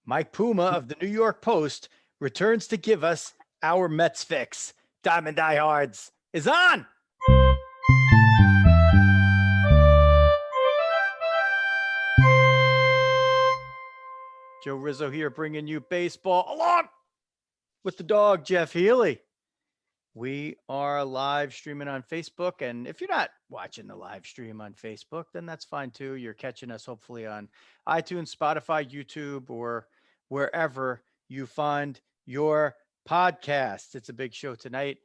Mike Puma of the New York Post returns to give us our Mets fix. Diamond Diehards is on. Joe Rizzo here bringing you baseball along with the dog, Jeff Healy. We are live streaming on Facebook. And if you're not watching the live stream on Facebook, then that's fine too. You're catching us hopefully on iTunes, Spotify, YouTube, or wherever you find your podcasts. It's a big show tonight.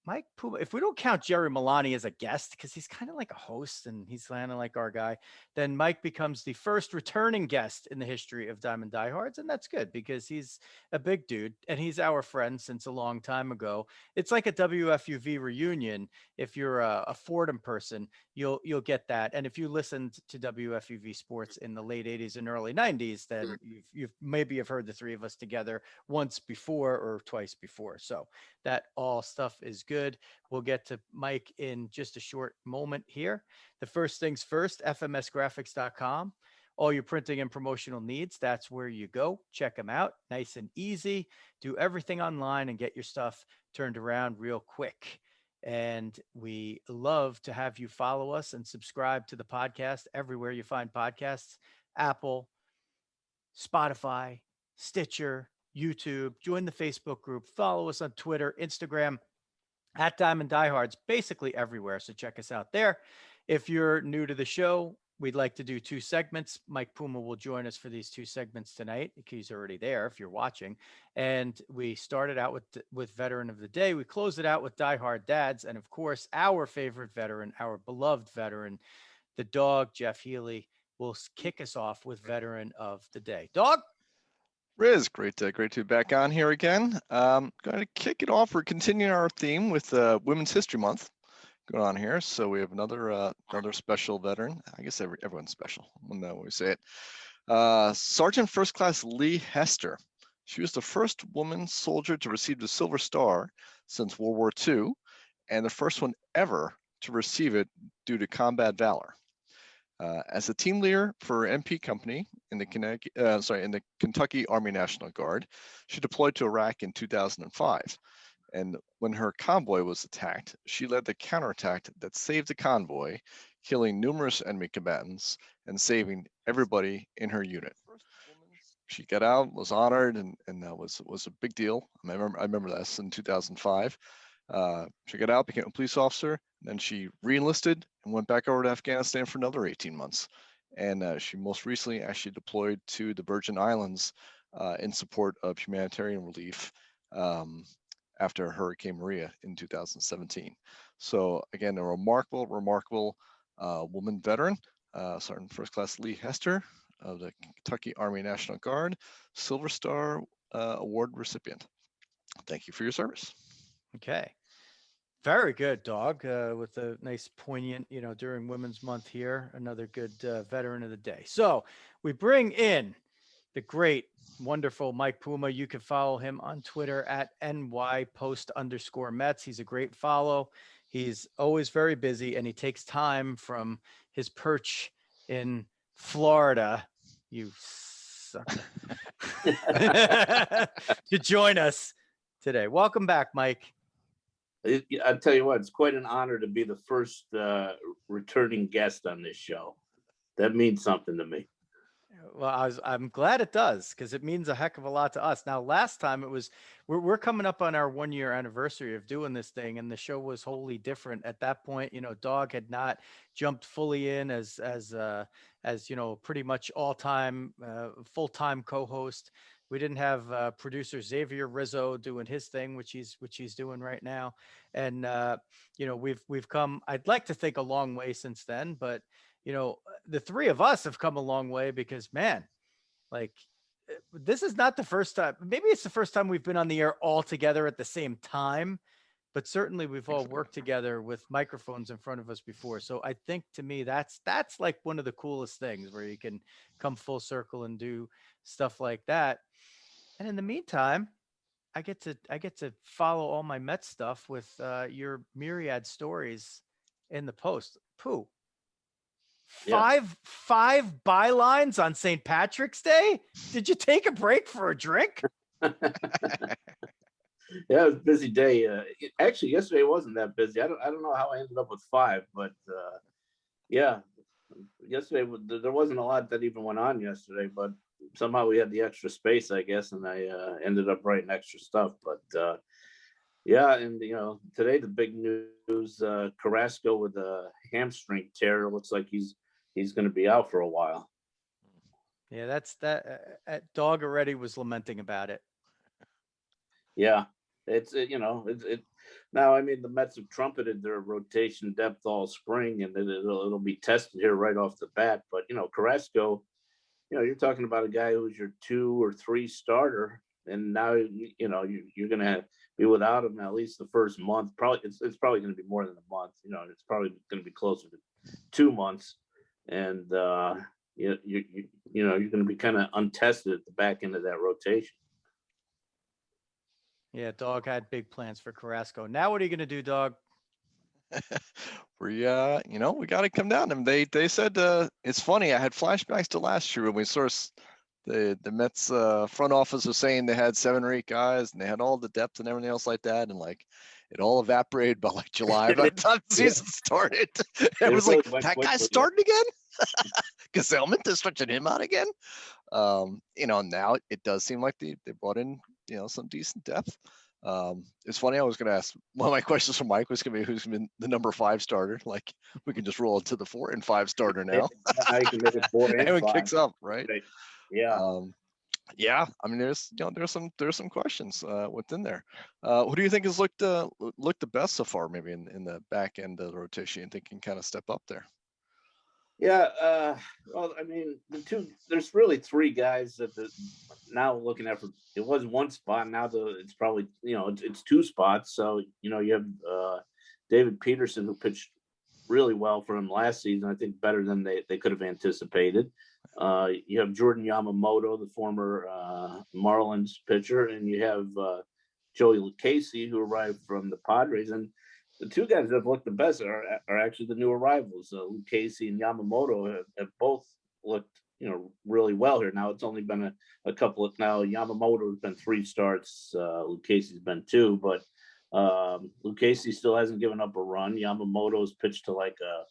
Mike Puma, if we don't count Jerry Milani as a guest, because he's kind of like a host and he's kind of like our guy, then Mike becomes the first returning guest in the history of Diamond Diehards. And that's good because he's a big dude and he's our friend since a long time ago. It's like a WFUV reunion. If you're a Fordham person, you'll get that. And if you listened to WFUV sports in the late 80s and early 90s, then you've maybe have heard the three of us together once before or twice before. So that all stuff is good. We'll get to Mike in just a short moment here. The first things first, fmsgraphics.com. All your printing and promotional needs, that's where you go. Check them out. Nice and easy. Do everything online and get your stuff turned around real quick. And we love to have you follow us and subscribe to the podcast everywhere you find podcasts. Apple, Spotify, Stitcher, YouTube. Join the Facebook group. Follow us on Twitter, Instagram, at Diamond Diehards, basically everywhere. So check us out there. If you're new to the show, we'd like to do two segments. Mike Puma will join us for these two segments tonight. He's already there if you're watching. And we started out with Veteran of the Day. We closed it out with Die Hard Dads. And of course, our favorite veteran, our beloved veteran, the dog, Jeff Healy, will kick us off with Veteran of the Day. Dog? Riz, great to be back on here again. Going to kick it off. We're continuing our theme with Women's History Month going on here. So we have another special veteran. I guess everyone's special when we say it. Sergeant First Class Leigh Hester. She was the first woman soldier to receive the Silver Star since World War II, and the first one ever to receive it due to combat valor. As a team leader for MP Company in the Kentucky Army National Guard, she deployed to Iraq in 2005. And when her convoy was attacked, she led the counterattack that saved the convoy, killing numerous enemy combatants and saving everybody in her unit. She got out, was honored, and that was a big deal. I remember this in 2005. She got out, became a police officer, and then she re-enlisted and went back over to Afghanistan for another 18 months. And she most recently actually deployed to the Virgin Islands in support of humanitarian relief after Hurricane Maria in 2017. So again, a remarkable woman veteran, Sergeant First Class Leigh Hester of the Kentucky Army National Guard, Silver Star Award recipient. Thank you for your service. Okay. Very good, dog. With a nice poignant, during Women's Month here, another good veteran of the day. So we bring in the great, wonderful Mike Puma. You can follow him on Twitter at NYPost_Mets. He's a great follow. He's always very busy and he takes time from his perch in Florida. You sucker. To join us today. Welcome back, Mike. I'll tell you what, it's quite an honor to be the first returning guest on this show. That means something to me. Well, I'm glad it does because it means a heck of a lot to us. Now, last time it was, we're coming up on our 1 year anniversary of doing this thing, and the show was wholly different at that point. Dog had not jumped fully in as pretty much all-time full-time co-host. We didn't have producer Xavier Rizzo doing his thing, which he's doing right now, and we've come, I'd like to think, a long way since then, but. The three of us have come a long way because, man, this is not the first time. Maybe it's the first time we've been on the air all together at the same time, but certainly we've all worked together with microphones in front of us before. So I think to me, that's like one of the coolest things where you can come full circle and do stuff like that. And in the meantime, I get to follow all my Mets stuff with your myriad stories in the Post. Pooh. Yeah. Five bylines on St. Patrick's Day. Did you take a break for a drink? Yeah, it was a busy day. Actually, yesterday wasn't that busy. I don't know how I ended up with 5, but yeah, yesterday there wasn't a lot that even went on yesterday, but somehow we had the extra space, I guess, and I ended up writing extra stuff. But yeah, and today the big news: Carrasco with a hamstring tear. Looks like he's going to be out for a while. Yeah, that's that. Dog already was lamenting about it. Yeah, it's now. I mean, the Mets have trumpeted their rotation depth all spring, and it'll be tested here right off the bat. But Carrasco, you're talking about a guy who's your 2 or 3 starter, and now you're going to be without him at least the first month. Probably it's probably going to be more than a month. It's probably going to be closer to 2 months, and you're going to be kind of untested at the back end of that rotation. Yeah, Dog had big plans for Carrasco. Now what are you going to do, Dog? We got to come down to them. They said it's funny. I had flashbacks to last year when we sourced the Mets front office was saying they had 7 or 8 guys and they had all the depth and everything else like that, and like it all evaporated by like July by the time the season started. It was really like that guy's starting again. Gesellman, they're stretching him out again. Now it does seem like they brought in some decent depth. It's funny. I was going to ask one of my questions from Mike was going to be who's been the number 5 starter. Like we can just roll into the 4 and 5 starter now. Now you can make it 4 and 5. Everyone kicks up, right? Yeah. Yeah. I mean, there's some questions within there. Who do you think has looked the best so far? Maybe in the back end of the rotation, you think can kind of step up there? Yeah, well, I mean, there's really 3 guys that now looking at. It was 1 spot, now it's probably it's 2 spots. So you have David Peterson, who pitched really well for him last season. I think better than they could have anticipated. You have Jordan Yamamoto, the former Marlins pitcher, and you have Joey Lucchesi, who arrived from the Padres. And the 2 guys that have looked the best are actually the new arrivals. Lucchesi and Yamamoto have both looked, really well here. Now it's only been a couple of. Now Yamamoto has been 3 starts. Lucchesi's been 2, but Lucchesi still hasn't given up a run. Yamamoto's pitched to like a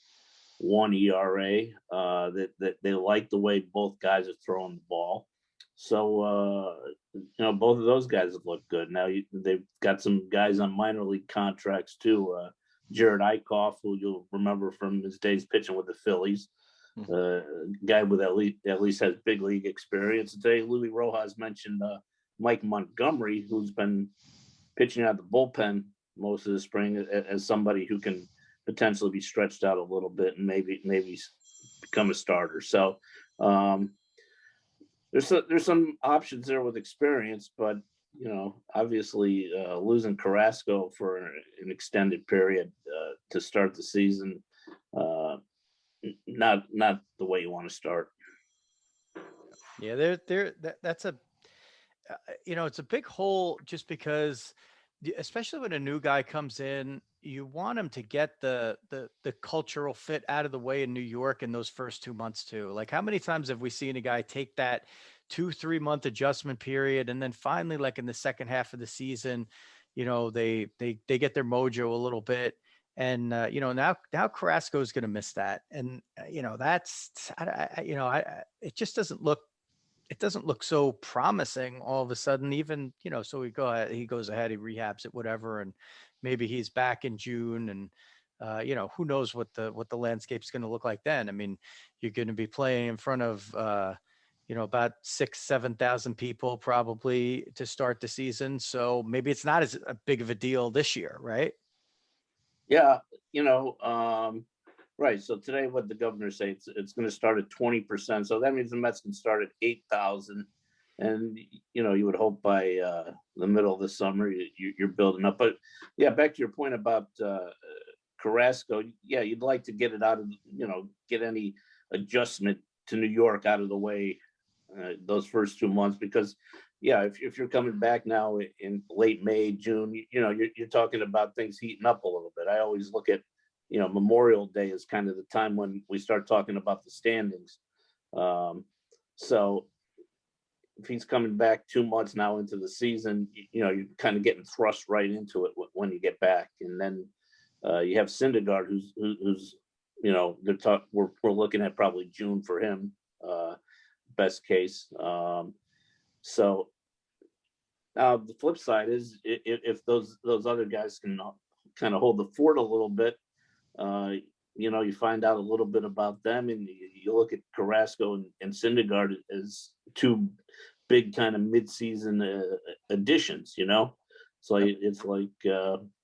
1 ERA. That they like the way both guys are throwing the ball. So both of those guys have looked good. Now they've got some guys on minor league contracts too. Jared Eichhoff, who you'll remember from his days pitching with the Phillies, guy with at least has big league experience. Today, Louis Rojas mentioned Mike Montgomery, who's been pitching out of the bullpen most of the spring, as somebody who can potentially be stretched out a little bit and maybe become a starter. So there's some options there with experience, but obviously losing Carrasco for an extended period to start the season, not the way you want to start. Yeah, that's a it's a big hole just because, especially when a new guy comes in, you want him to get the cultural fit out of the way in New York in those first 2 months too. Like how many times have we seen a guy take that 2-3 month adjustment period, and then finally, like in the second half of the season, they get their mojo a little bit, and now Carrasco is going to miss that, and that's it just doesn't look so promising all of a sudden, even, so he goes ahead, he rehabs it, whatever. And maybe he's back in June, and who knows what the landscape's going to look like then. I mean, you're going to be playing in front of, about 6,000-7,000 people probably to start the season. So maybe it's not as big of a deal this year. Right. Yeah. Right. So today, what the governor say, it's going to start at 20%. So that means the Mets can start at 8,000, and you would hope by the middle of the summer you're building up. But yeah, back to your point about Carrasco. Yeah, you'd like to get it out of get any adjustment to New York out of the way those first 2 months, because if you're coming back now in late May, June, you're talking about things heating up a little bit. I always look at Memorial Day is kind of the time when we start talking about the standings. So if he's coming back 2 months now into the season, you're kind of getting thrust right into it when you get back. And then you have Syndergaard, who's we're looking at probably June for him, best case. So the flip side is if those other guys can kind of hold the fort a little bit, you find out a little bit about them, and you look at Carrasco and Syndergaard as two big kind of mid-season additions. So it's like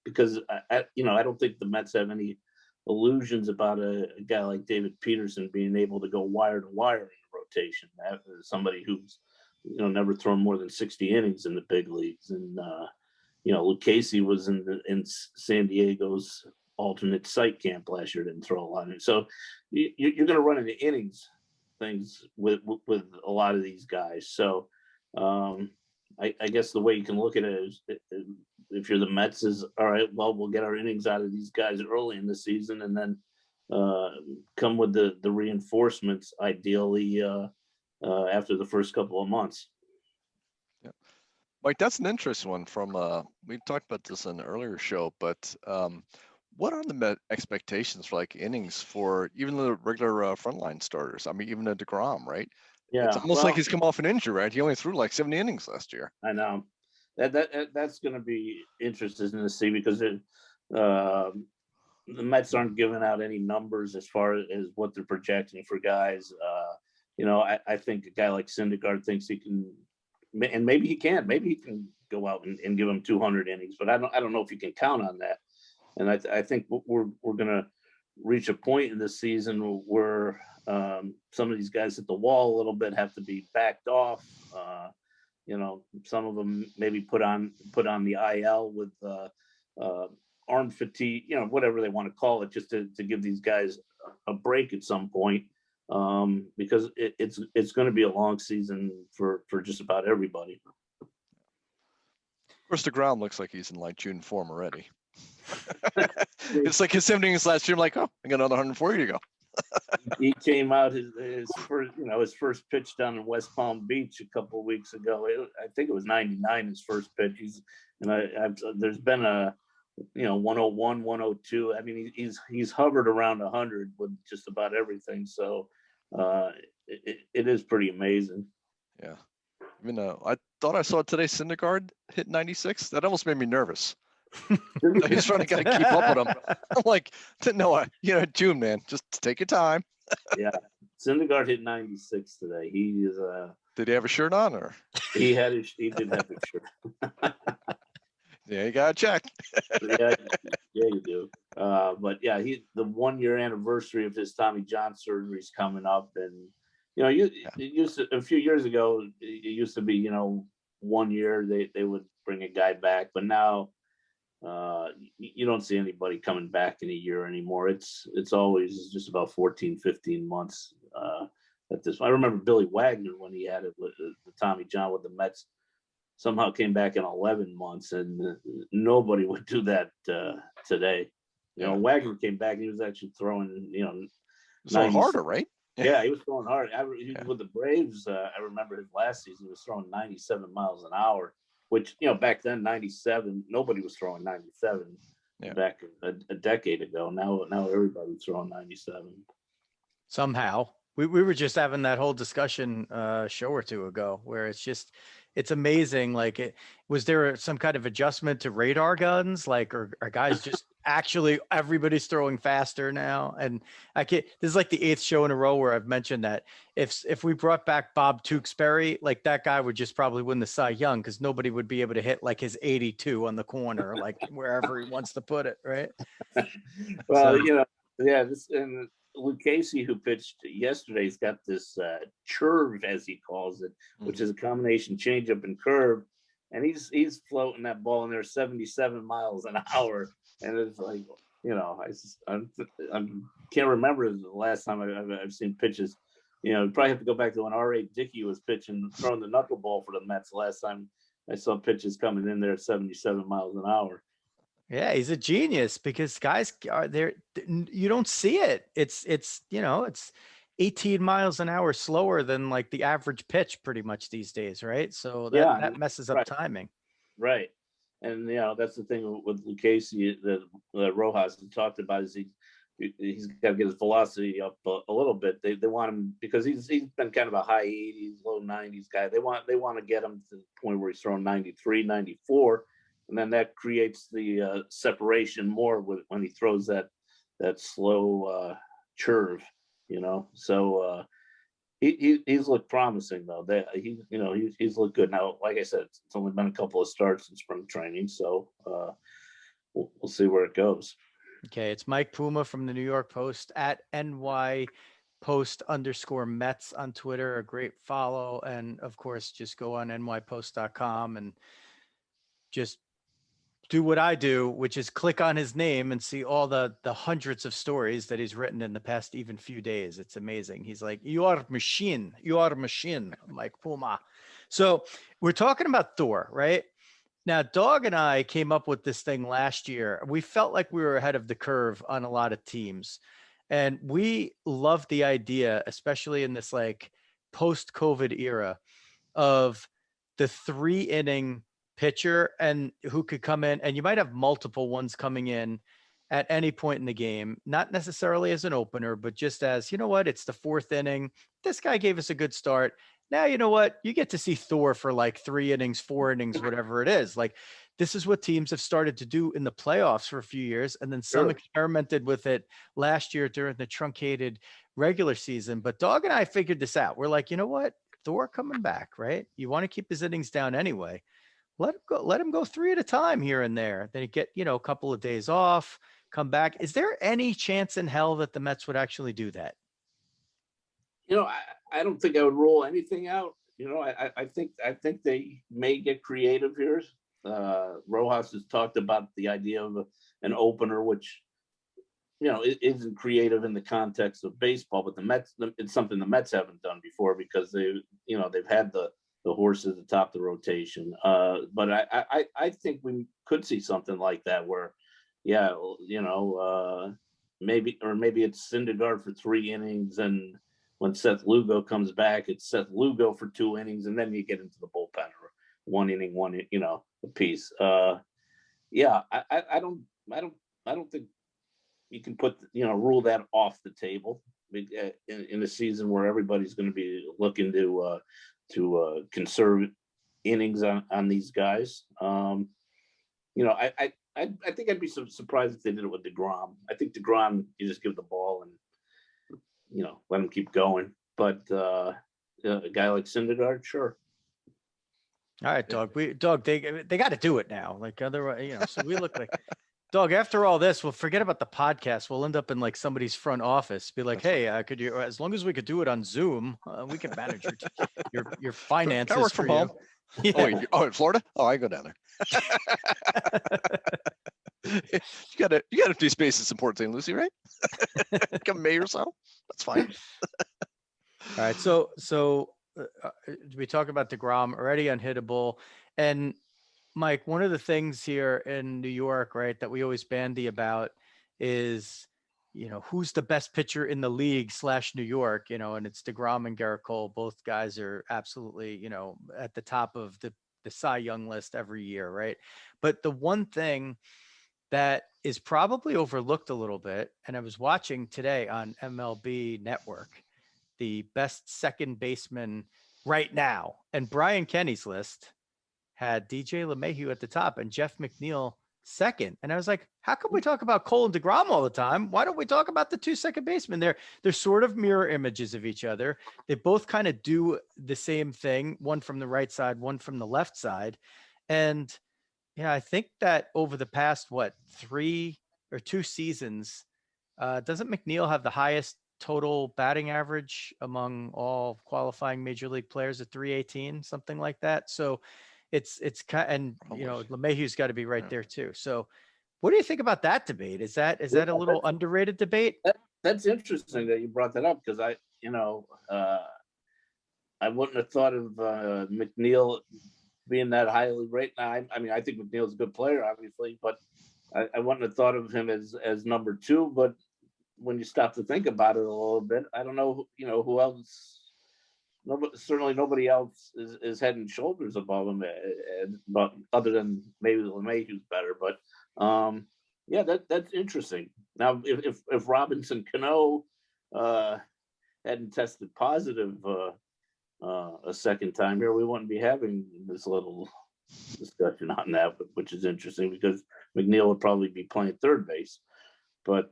because I don't think the Mets have any illusions about a guy like David Peterson being able to go wire to wire in the rotation. Somebody who's never thrown more than 60 innings in the big leagues, and Lucchesi was in San Diego's alternate site camp last year, didn't throw a lot of it. So you're going to run into innings things with a lot of these guys. So I guess the way you can look at it is, if you're the Mets, is all right, well, we'll get our innings out of these guys early in the season, and then come with the reinforcements ideally after the first couple of months. Yeah, Mike, that's an interesting one. From we talked about this in an earlier show, but what are the expectations for like innings for even the regular frontline starters? I mean, even a deGrom, right? Yeah, it's almost like he's come off an injury, right? He only threw like 70 innings last year. I know that's going to be interesting to see, because the Mets aren't giving out any numbers as far as what they're projecting for guys. I think a guy like Syndergaard thinks he can, and maybe he can go out and give him 200 innings, but I don't know if you can count on that. And I think we're going to reach a point in this season where some of these guys hit the wall a little bit, have to be backed off. Some of them maybe put on the IL with arm fatigue, whatever they want to call it, just to give these guys a break at some point, because it's going to be a long season for just about everybody. Of course, deGrom looks like he's in like June form already. It's like his 70 innings last year. I'm like, oh, I got another 140 to go. He came out his first pitch down in West Palm Beach a couple of weeks ago. I think it was 99, his first pitch. There's been a 101, 102. I mean, he's hovered around 100 with just about everything. So it is pretty amazing. Yeah. I thought I saw today Syndergaard hit 96. That almost made me nervous. He's trying to kind of keep up with him. I'm like, Noah, June, man, just take your time. Yeah, Syndergaard hit 96 today. He is Did he have a shirt on, or he did have a shirt? Yeah, you gotta check. yeah, you do. But yeah, the 1 year anniversary of his Tommy John surgery is coming up, and a few years ago, it used to be 1 year they would bring a guy back, but now you don't see anybody coming back in a year anymore. It's always just about 14, 15 months at this. I remember Billy Wagner when he had it with the Tommy John with the Mets, somehow came back in 11 months, and nobody would do that today. Wagner came back and he was actually throwing, throwing harder, right? Yeah, he was throwing hard. With the Braves, I remember his last season, he was throwing 97 miles an hour, which, back then, 97, nobody was throwing 97 back a decade ago. Now everybody's throwing 97. Somehow. We were just having that whole discussion a show or two ago, where it's amazing. Like, was there some kind of adjustment to radar guns? Like, are guys just actually everybody's throwing faster now? And this is like the 8th show in a row where I've mentioned that if we brought back Bob Tewksbury, like, that guy would just probably win the Cy Young, because nobody would be able to hit like his 82 on the corner, like wherever he wants to put it, right? Well, and Lucchesi, who pitched yesterday, has got this churve, as he calls it, which is a combination changeup and curve, and he's floating that ball in there 77 miles an hour, and it's like, I can't remember the last time I've seen pitches. You probably have to go back to when R.A. Dickey was throwing the knuckleball for the Mets. The last time I saw pitches coming in there at 77 miles an hour. Yeah, he's a genius because guys are there. You don't see it. It's 18 miles an hour slower than like the average pitch pretty much these days, right? So that Yeah, that messes up right, timing. right. And that's the thing with Lucchesi that Rojas has talked about is he's got to get his velocity up a little bit. They want him because he's been kind of a high 80s, low 90s guy. They want to get him to the point where he's throwing 93, 94, and then that creates the separation more when he throws that slow curve. So he's looked promising though. That he's looked good. Now, like I said, it's only been a couple of starts in spring training, so we'll see where it goes. Okay, it's Mike Puma from the New York Post at NY Post_Mets on Twitter. A great follow. And of course, just go on nypost.com and just do what I do, which is click on his name and see all the hundreds of stories that he's written in the past even few days. It's amazing. He's like, you are a machine. You are a machine, Mike Puma. So we're talking about Thor, right? Now, Dog and I came up with this thing last year. We felt like we were ahead of the curve on a lot of teams. And we loved the idea, especially in this like post-COVID era, of the 3-inning pitcher and who could come in, and you might have multiple ones coming in at any point in the game, not necessarily as an opener, but just as, you know what, it's the 4th inning. This guy gave us a good start. Now, you know what? You get to see Thor for like 3 innings, 4 innings, whatever it is. Like, this is what teams have started to do in the playoffs for a few years. And then some experimented with it last year during the truncated regular season. But Dog and I figured this out. We're like, you know what? Thor coming back, right? You want to keep his innings down anyway. Let him go 3 at a time here and there. Then you get, a couple of days off, come back. Is there any chance in hell that the Mets would actually do that? I don't think I would rule anything out. I think they may get creative here. Rojas has talked about the idea of an opener, which it isn't creative in the context of baseball, but the Mets, it's something the Mets haven't done before because they've had the horses atop the rotation. But I think we could see something like that where, maybe it's Syndergaard for 3 innings, and when Seth Lugo comes back, it's Seth Lugo for 2 innings, and then you get into the bullpen or 1 inning, a piece. I don't think you can rule that off the table in a season where everybody's going to be looking to conserve innings on these guys. I think I'd be surprised if they did it with deGrom. I think deGrom, you just give the ball and let him keep going. But a guy like Syndergaard, sure. All right, Dog. They got to do it now. Like otherwise, so we look like Dog. After all this, we'll forget about the podcast. We'll end up in like somebody's front office. Be like, hey, could you? As long as we could do it on Zoom, we can manage your finances. Can I work from home? Yeah. Oh, in Florida? Oh, I go down there. you got a few spaces support St. Lucie, right? Come May or so. That's fine. All right. So we talk about deGrom, already unhittable. And Mike, one of the things here in New York, right, that we always bandy about is, who's the best pitcher in the league / New York, and it's deGrom and Garrett Cole. Both guys are absolutely, at the top of the Cy Young list every year, right? But the one thing that is probably overlooked a little bit, and I was watching today on MLB Network, the best second baseman right now, and Brian Kenny's list had DJ LeMahieu at the top and Jeff McNeil second. And I was like, how come we talk about Cole and deGrom all the time? Why don't we talk about the 2 second basemen? They're sort of mirror images of each other. They both kind of do the same thing, one from the right side, one from the left side. And I think that over the past, 3 or 2 seasons, doesn't McNeil have the highest total batting average among all qualifying major league players at 318, something like that? So it's kind, and LeMahieu's got to be right there too. So what do you think about that debate? Is that a little underrated debate? That's interesting that you brought that up, because I wouldn't have thought of McNeil being that highly rated. I mean, I think McNeil's a good player, obviously, but I wouldn't have thought of him as number 2, but when you stop to think about it a little bit, I don't know, who else. Certainly nobody else is head and shoulders above him, but other than maybe LeMay, who's better. But yeah, that's interesting. Now, if Robinson Cano hadn't tested positive a second time here, we wouldn't be having this little discussion on that, which is interesting because McNeil would probably be playing third base, but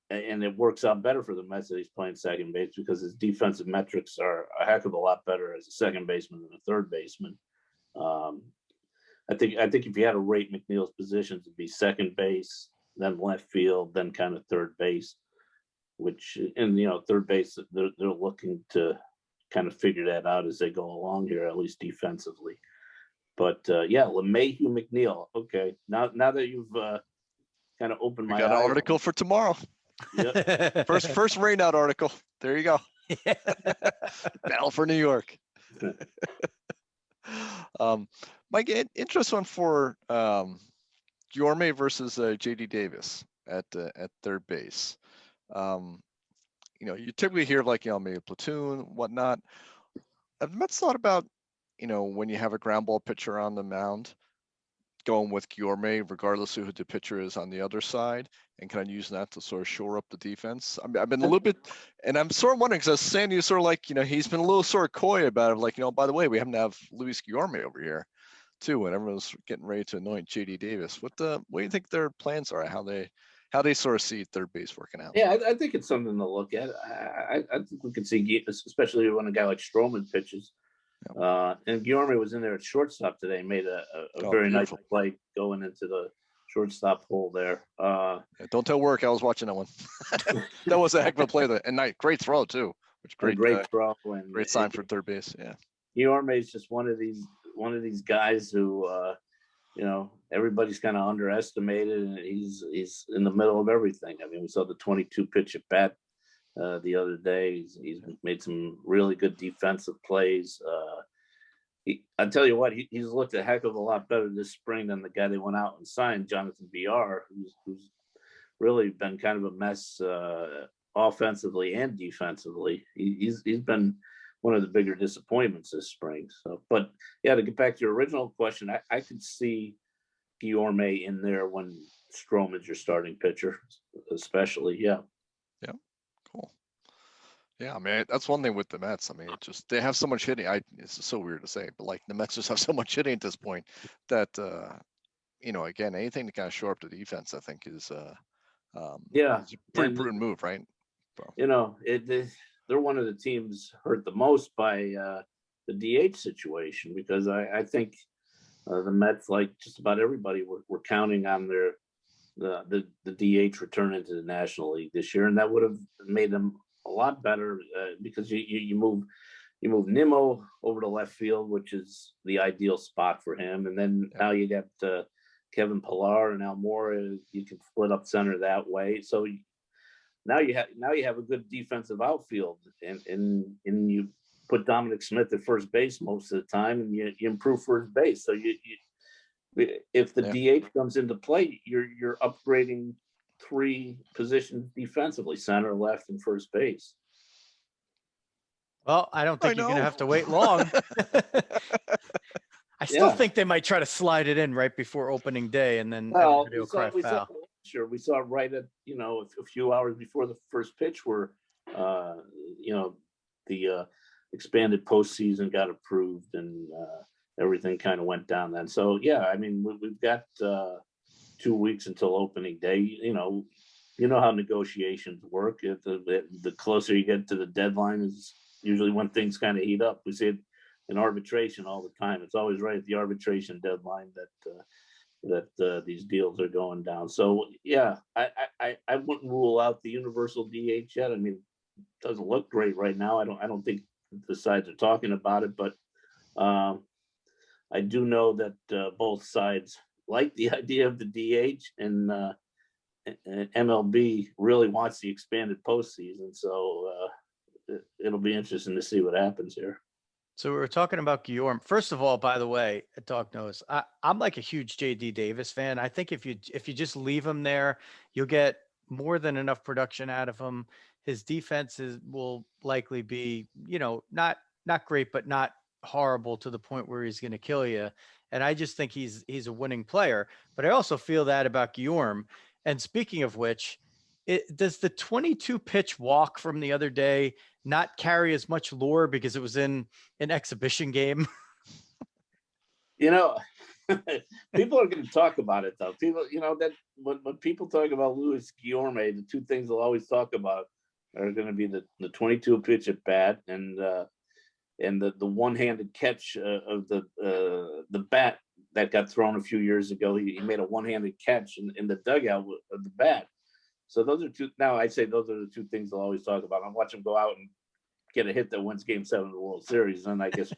and it works out better for the Mets that he's playing second base because his defensive metrics are a heck of a lot better as a second baseman than a third baseman. I think if you had to rate McNeil's positions, it'd be second base, then left field, then kind of third base. Which, and third base, they're looking to kind of figure that out as they go along here, at least defensively. But yeah, LeMahieu, McNeil. Okay, now that you've kind of opened my eyes. Got an article for tomorrow. Yep. First rainout article. There you go. Battle for New York. Mike, interesting one for Guillorme versus JD Davis at third base. You typically hear like, maybe a platoon, whatnot. Have the Mets thought about, when you have a ground ball pitcher on the mound, going with Guillorme, regardless of who the pitcher is on the other side, and kind of using that to sort of shore up the defense? I mean, I've been a little bit, and I'm sort of wondering, because Sandy is sort of like, he's been a little sort of coy about it, like, by the way, we happen to have Luis Guillorme over here too, and everyone's getting ready to anoint JD Davis. What do you think their plans are? How they sort of see third base working out? Yeah, I think it's something to look at. I think we could see, especially when a guy like Stroman pitches. And Guillorme was in there at shortstop today, made a very beautiful nice play going into the shortstop hole there. Don't tell work, I was watching that one. That was a heck of a play there. And great throw too. Great throw and great sign for third base. Yeah. Guillorme is just one of these guys who everybody's kind of underestimated, and he's in the middle of everything. I mean, we saw the 22 pitch at bat the other day. He's made some really good defensive plays. I tell you what, he's looked a heck of a lot better this spring than the guy they went out and signed, Jonathan VR, who's really been kind of a mess offensively and defensively. He's been one of the bigger disappointments this spring. So, but yeah, to get back to your original question, I could see Guillorme in there when Stroman's your starting pitcher, especially. Yeah. Yeah. Cool. Yeah, I mean, that's one thing with the Mets. I mean, they have so much hitting. It's so weird to say, but like the Mets just have so much hitting at this point that again, anything to kind of shore up the defense, I think is it's a pretty prudent move, right? So. They're one of the teams hurt the most by the DH situation, because I think the Mets, like just about everybody, were counting on the DH return into the National League this year, and that would have made them a lot better because you move Nimmo over to left field, which is the ideal spot for him, and then now you got Kevin Pillar and Almora. You can split up center that way, so. Now you have a good defensive outfield, and you put Dominic Smith at first base most of the time, and you improve first base. So if the DH comes into play, you're upgrading 3 positions defensively: center, left, and first base. Well, I don't think you're going to have to wait long. I still think they might try to slide it in right before opening day, and then everybody will cry foul. Sure, we saw right at a few hours before the first pitch where the expanded postseason got approved, and everything kind of went down then. So yeah, I mean, we've got 2 weeks until opening day. You know how negotiations work. The closer you get to the deadline is usually when things kind of heat up. We see it in arbitration all the time. It's always right at the arbitration deadline that these deals are going down. So yeah, I wouldn't rule out the universal DH yet. I mean, it doesn't look great right now. I don't think the sides are talking about it, but I do know that both sides like the idea of the DH, and MLB really wants the expanded postseason. So it'll be interesting to see what happens here. So we were talking about Guillorme. First of all, by the way, Dog knows I'm like a huge JD Davis fan. I think if you just leave him there, you'll get more than enough production out of him. His defenses will likely be, not great, but not horrible to the point where he's going to kill you. And I just think he's a winning player. But I also feel that about Guillorme. And speaking of which, does the 22 pitch walk from the other day not carry as much lore because it was in an exhibition game? People are going to talk about it though. People, that when people talk about Luis Guillorme, the two things they'll always talk about are going to be the 22 pitch at bat and the one-handed catch of the bat that got thrown a few years ago. He made a one-handed catch in the dugout of the bat. So those are two. Now I say those are the two things they'll always talk about. I'll watch him go out and get a hit that wins Game 7 of the World Series, and I guess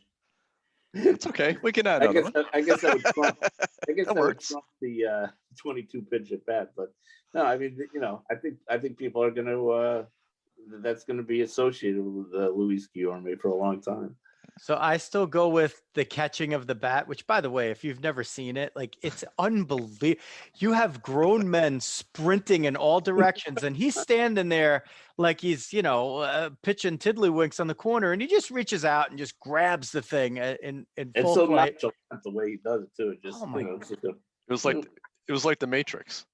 it's okay. We can add. I guess that would trump. That works. Would trump the 22 pitch at bat. But no, I mean, I think people are going to. That's going to be associated with Luis Guillorme for a long time. So I still go with the catching of the bat, which, by the way, if you've never seen it, like, it's unbelievable. You have grown men sprinting in all directions, and he's standing there like he's, pitching tiddlywinks on the corner, and he just reaches out and just grabs the thing in full so flight. the way he does it too. It just, it was like the Matrix.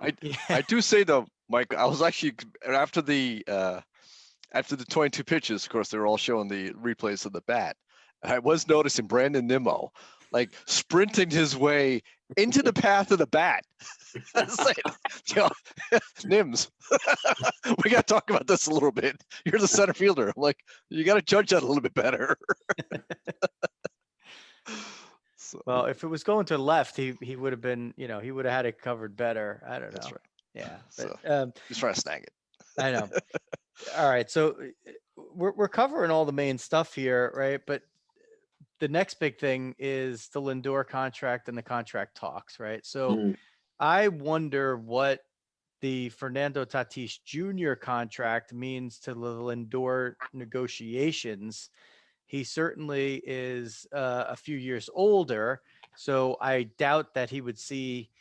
I do say though, Mike, I was actually after the 22 pitches, of course, they were all showing the replays of the bat. I was noticing Brandon Nimmo like sprinting his way into the path of the bat. Nims, we got to talk about this a little bit. You're the center fielder. I'm like, you got to judge that a little bit better. Well, if it was going to the left, he would have been, he would have had it covered better. I don't know. That's right. Yeah. But, he's trying to snag it. I know. All right. So we're covering all the main stuff here, right? But the next big thing is the Lindor contract and the contract talks, right? So I wonder what the Fernando Tatis Jr. contract means to the Lindor negotiations. He certainly is a few years older, so I doubt that he would see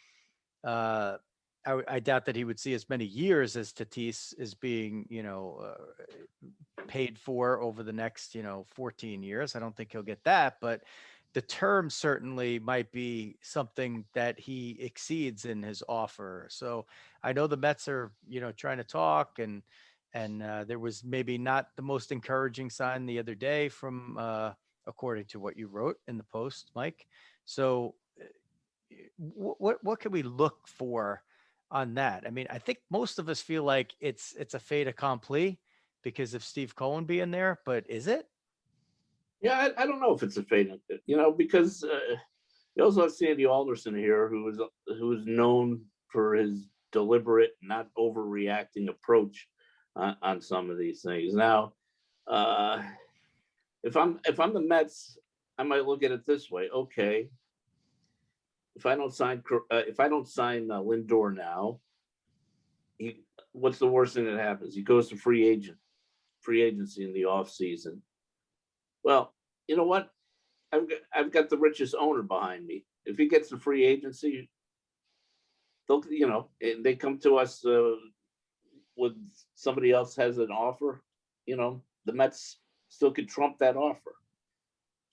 I doubt that he would see as many years as Tatis is being, paid for over the next, 14 years. I don't think he'll get that, but the term certainly might be something that he exceeds in his offer. So I know the Mets are, trying to talk, and there was maybe not the most encouraging sign the other day from, according to what you wrote in the post, Mike. So what can we look for on that? I mean, I think most of us feel like it's a fait accompli because of Steve Cohen being there, but is it? Yeah, I don't know if it's a fait, because you also have Sandy Alderson here, who is known for his deliberate, not overreacting approach on some of these things. Now, if I'm the Mets, I might look at it this way. Okay, if I don't sign Lindor now, what's the worst thing that happens? He goes to free agency in the off season. Well, you know what? I've got the richest owner behind me. If he gets to free agency, they come to us with somebody else has an offer. The Mets still could trump that offer.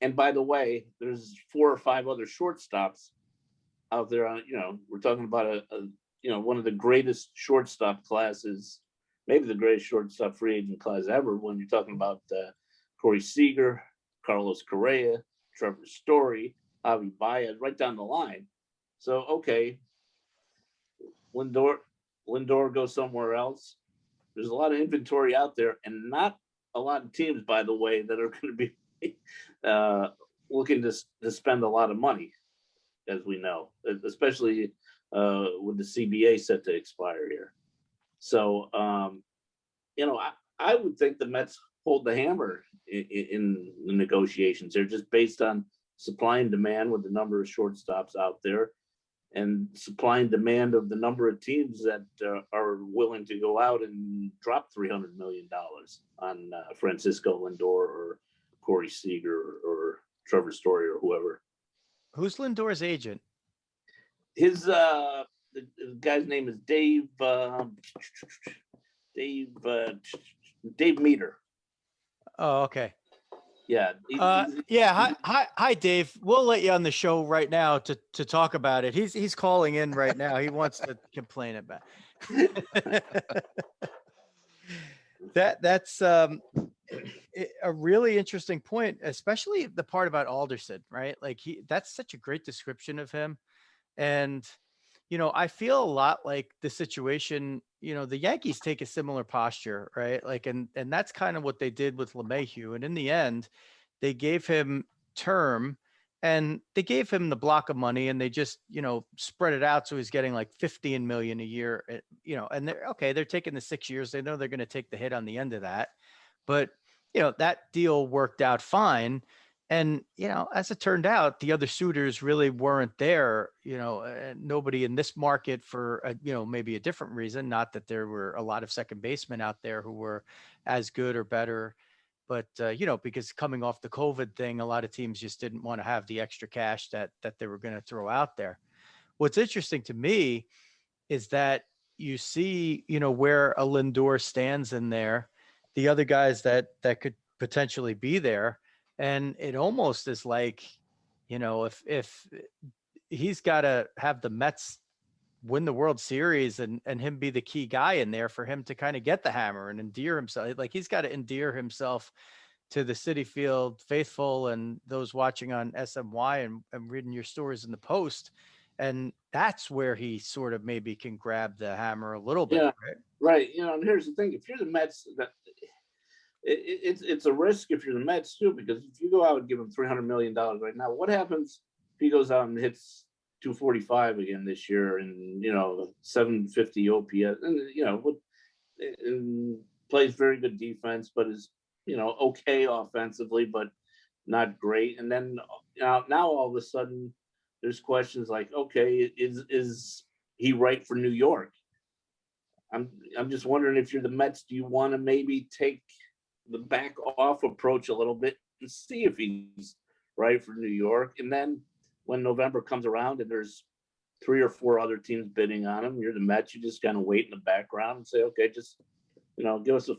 And by the way, there's 4 or 5 other shortstops out there. We're talking about one of the greatest shortstop classes, maybe the greatest shortstop free agent class ever. When you're talking about Corey Seager, Carlos Correa, Trevor Story, Javi Baez, right down the line. So okay, Lindor goes somewhere else. There's a lot of inventory out there, and not a lot of teams, by the way, that are going to be looking to spend a lot of money, as we know, especially with the CBA set to expire here. So, I would think the Mets hold the hammer in the negotiations. They're just based on supply and demand with the number of shortstops out there, and supply and demand of the number of teams that are willing to go out and drop $300 million on Francisco Lindor or Corey Seager or Trevor Story or whoever. Who's Lindor's agent? His the guy's name is Dave Meter. Oh, okay. Yeah. Yeah. Hi, Dave. We'll let you on the show right now to talk about it. He's calling in right now. He wants to complain about that's a really interesting point, especially the part about Alderson, right? Like that's such a great description of him. And, I feel a lot like the situation, the Yankees take a similar posture, right? Like, and that's kind of what they did with LeMahieu. And in the end, they gave him term and they gave him the block of money and they just, spread it out. So he's getting like 15 million a year, and they're taking the 6 years. They know they're going to take the hit on the end of that. But, that deal worked out fine. And, as it turned out, the other suitors really weren't there, nobody in this market for, maybe a different reason. Not that there were a lot of second basemen out there who were as good or better, but, because coming off the COVID thing, a lot of teams just didn't want to have the extra cash that they were going to throw out there. What's interesting to me is that you see, where a Lindor stands in there, the other guys that could potentially be there. And it almost is like, if he's got to have the Mets win the World Series and him be the key guy in there for him to kind of get the hammer and endear himself. Like he's got to endear himself to the Citi Field faithful and those watching on SMY and reading your stories in the Post. And that's where he sort of maybe can grab the hammer a little bit. Yeah, right. And here's the thing: if you're the Mets, it's a risk if you're the Mets too, because if you go out and give him $300 million right now, what happens if he goes out and hits 245 again this year and 750 OPS and plays very good defense, but is okay offensively, but not great. And then now all of a sudden there's questions like, okay, is he right for New York? I'm just wondering, if you're the Mets, do you want to maybe take the back off approach a little bit and see if he's right for New York? And then when November comes around and there's 3 or 4 other teams bidding on him, you're the Mets, you just kind of wait in the background and say, okay, just give us a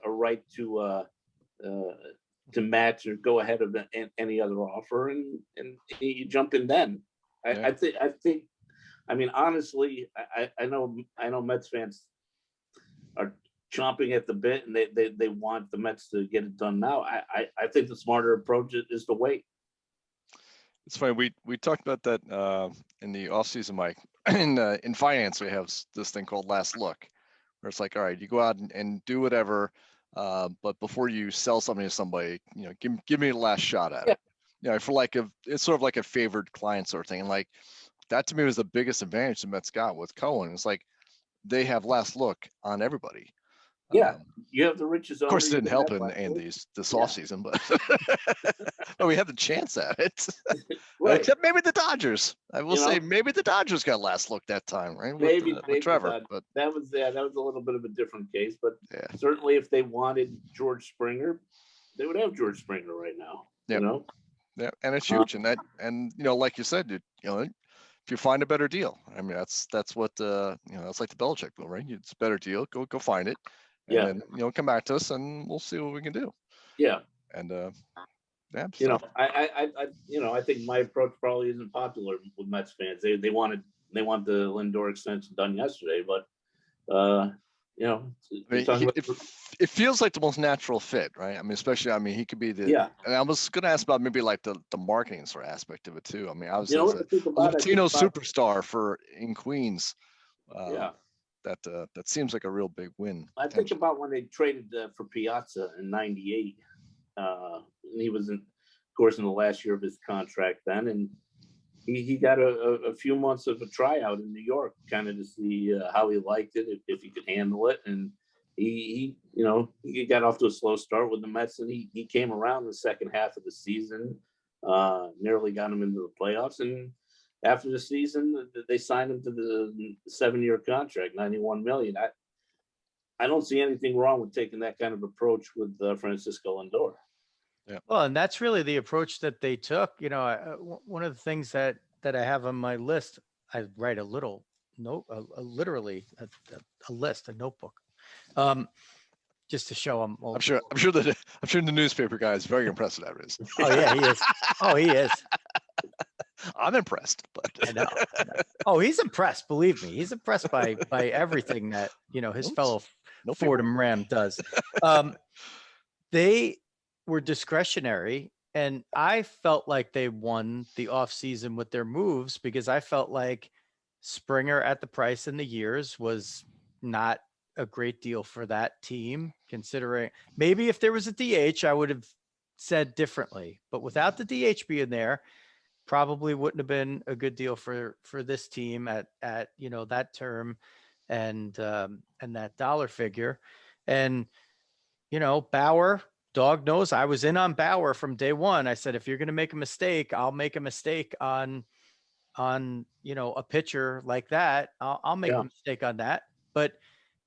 right to match or go ahead of any other offer, and you jump in then. I think honestly, I know Mets fans are chomping at the bit and they want the Mets to get it done now. I think the smarter approach is to wait. It's funny. We talked about that in the offseason, Mike. In finance, we have this thing called last look, where it's like, all right, you go out and do whatever, but before you sell something to somebody, give me the last shot at it. It's sort of like a favored client sort of thing. And like that to me was the biggest advantage the Mets got with Cohen. It's like they have last look on everybody. Yeah, you have the richest. Of course, it didn't help in this offseason, but but we had the chance at it. Right. Except maybe the Dodgers. I will say maybe the Dodgers got last look that time, right? Maybe with Trevor, but that was a little bit of a different case. But certainly, if they wanted George Springer, they would have George Springer right now. Yep. Yeah, and it's huge, and like you said, if you find a better deal, that's what that's like the Belichick rule, right? It's a better deal, go find it. And then, come back to us and we'll see what we can do. Yeah. And I think my approach probably isn't popular with Mets fans. They want the Lindor extension done yesterday, but it feels like the most natural fit, right? Especially he could be the and I was gonna ask about maybe like the marketing sort of aspect of it too. I was a Latino superstar in Queens. That seems like a real big win. I think about when they traded for Piazza in '98. And he was of course, in the last year of his contract then, and he got a few months of a tryout in New York, kind of to see how he liked it, if he could handle it. And he got off to a slow start with the Mets, and he came around the second half of the season, nearly got him into the playoffs, and after the season, they signed him to the 7-year contract, $91 million. I don't see anything wrong with taking that kind of approach with Francisco Lindor. Yeah. Well, and that's really the approach that they took. You know, one of the things that I have on my list, I write a little note, literally a list, a notebook, just to show them. I'm sure the newspaper guy is very impressed with that, Riz. Oh yeah, he is. Oh, he is. I'm impressed, but I know. Oh, he's impressed. Believe me, he's impressed by everything that his fellow Fordham Ram does. They were discretionary, and I felt like they won the offseason with their moves because I felt like Springer at the price in the years was not a great deal for that team, considering maybe if there was a DH, I would have said differently, but without the DH being there, probably wouldn't have been a good deal for this team at that term and that dollar figure. And Bauer, Dog knows I was in on Bauer from day one. I said, if you're going to make a mistake, I'll make a mistake on a pitcher like that. I'll make a mistake on that. But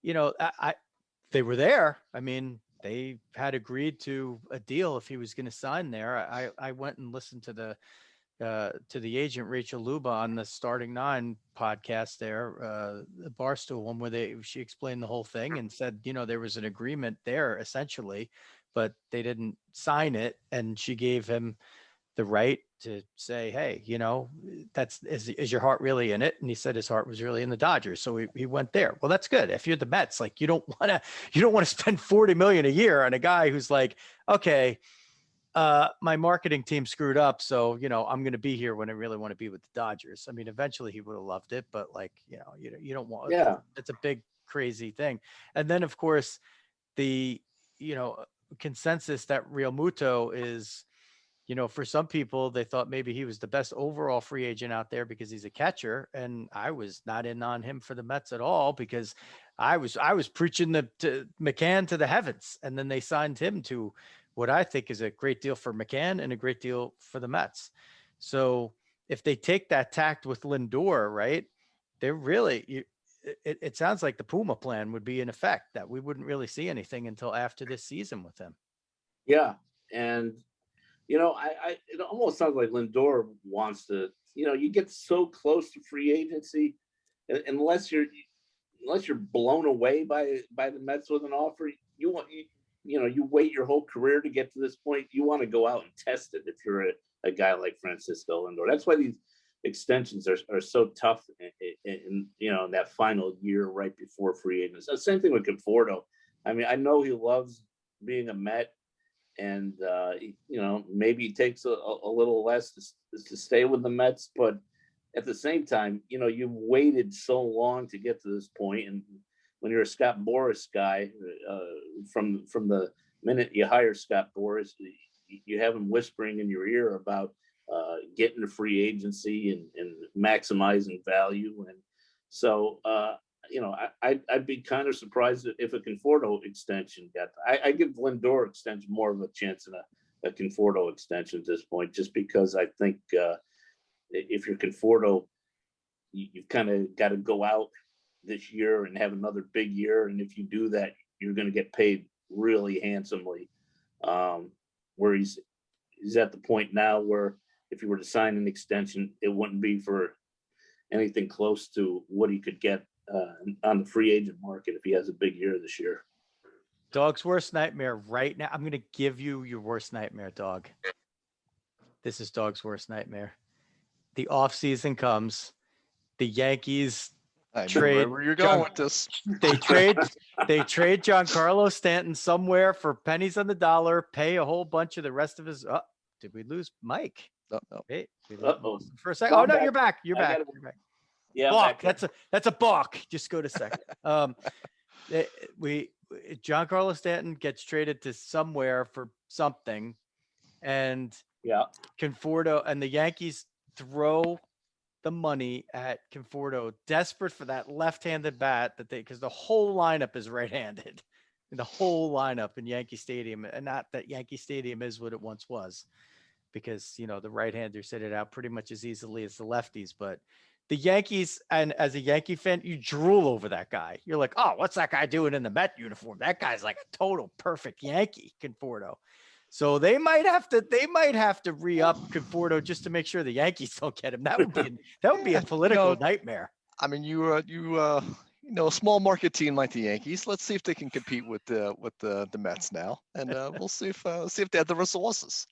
they were there. I mean, they had agreed to a deal if he was going to sign there. I went and listened to the agent Rachel Luba on the Starting Nine podcast there, the Barstool one, where she explained the whole thing and said, there was an agreement there essentially, but they didn't sign it. And she gave him the right to say, hey, is your heart really in it? And he said his heart was really in the Dodgers. So he went there. Well, that's good. If you're the Mets, like you don't want to spend $40 million a year on a guy who's like, okay, my marketing team screwed up. So, I'm going to be here when I really want to be with the Dodgers. I mean, eventually he would have loved it, but like, you don't want, it's a big, crazy thing. And then of course the, consensus that Real Muto is, for some people, they thought maybe he was the best overall free agent out there because he's a catcher. And I was not in on him for the Mets at all because I was preaching to McCann to the heavens. And then they signed him to what I think is a great deal for McCann and a great deal for the Mets. So if they take that tact with Lindor, right, they're really, it sounds like the Puma plan would be in effect, that we wouldn't really see anything until after this season with him. Yeah. And, it almost sounds like Lindor wants to, you get so close to free agency, unless you're blown away by the Mets with an offer, you wait your whole career to get to this point. You want to go out and test it if you're a guy like Francisco Lindor. That's why these extensions are so tough in that final year right before free agency. Same thing with Conforto. I mean, I know he loves being a Met, and maybe he takes a little less to stay with the Mets, but at the same time, you've waited so long to get to this point, and when you're a Scott Boras guy, from the minute you hire Scott Boras, you have him whispering in your ear about getting to free agency and maximizing value. And so, I'd be kind of surprised if a Conforto extension got. I give Lindor extension more of a chance than a Conforto extension at this point, just because I think if you're Conforto, you've kind of got to go out this year and have another big year, and if you do that, you're going to get paid really handsomely. Where he's at the point now where if he were to sign an extension, it wouldn't be for anything close to what he could get on the free agent market if he has a big year this year. Dog's worst nightmare right now. I'm going to give you your worst nightmare, Dog. This is Dog's worst nightmare. The offseason comes. The Yankees trade. Where you're going with this? They trade Giancarlo Stanton somewhere for pennies on the dollar. Pay a whole bunch of the rest of his. Oh, did we lose Mike? No. Hey, for a second. Oh no, you're back. You're back. Yeah, balk. That's a balk. Just go to second. Giancarlo Stanton gets traded to somewhere for something, and Conforto and the Yankees throw the money at Conforto, desperate for that left-handed bat because the whole lineup is right-handed. The whole lineup in Yankee Stadium, and not that Yankee Stadium is what it once was, because the right-handers hit it out pretty much as easily as the lefties, but the Yankees, and as a Yankee fan, you drool over that guy. You're like, oh, what's that guy doing in the Met uniform? That guy's like a total perfect Yankee, Conforto. So they might have to re-up Conforto just to make sure the Yankees don't get him. That would be a political nightmare. I mean, a small market team like the Yankees. Let's see if they can compete with the Mets now, and we'll see if they have the resources.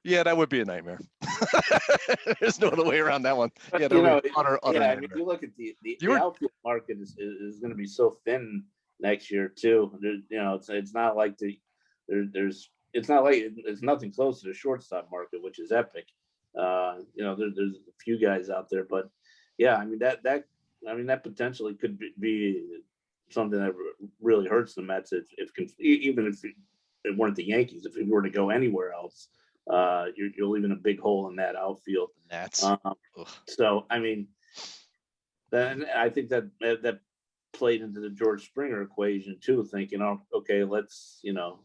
Yeah, that would be a nightmare. There's no other way around that one. Yeah, I mean, you look at the outfield market is going to be so thin next year too. It's not like it's nothing close to the shortstop market, which is epic. There's a few guys out there, but yeah, I mean that potentially could be something that really hurts the Mets even if it weren't the Yankees. If it were to go anywhere else, you're leaving a big hole in that outfield. So I mean, then I think that played into the George Springer equation too, thinking, oh, okay, let's now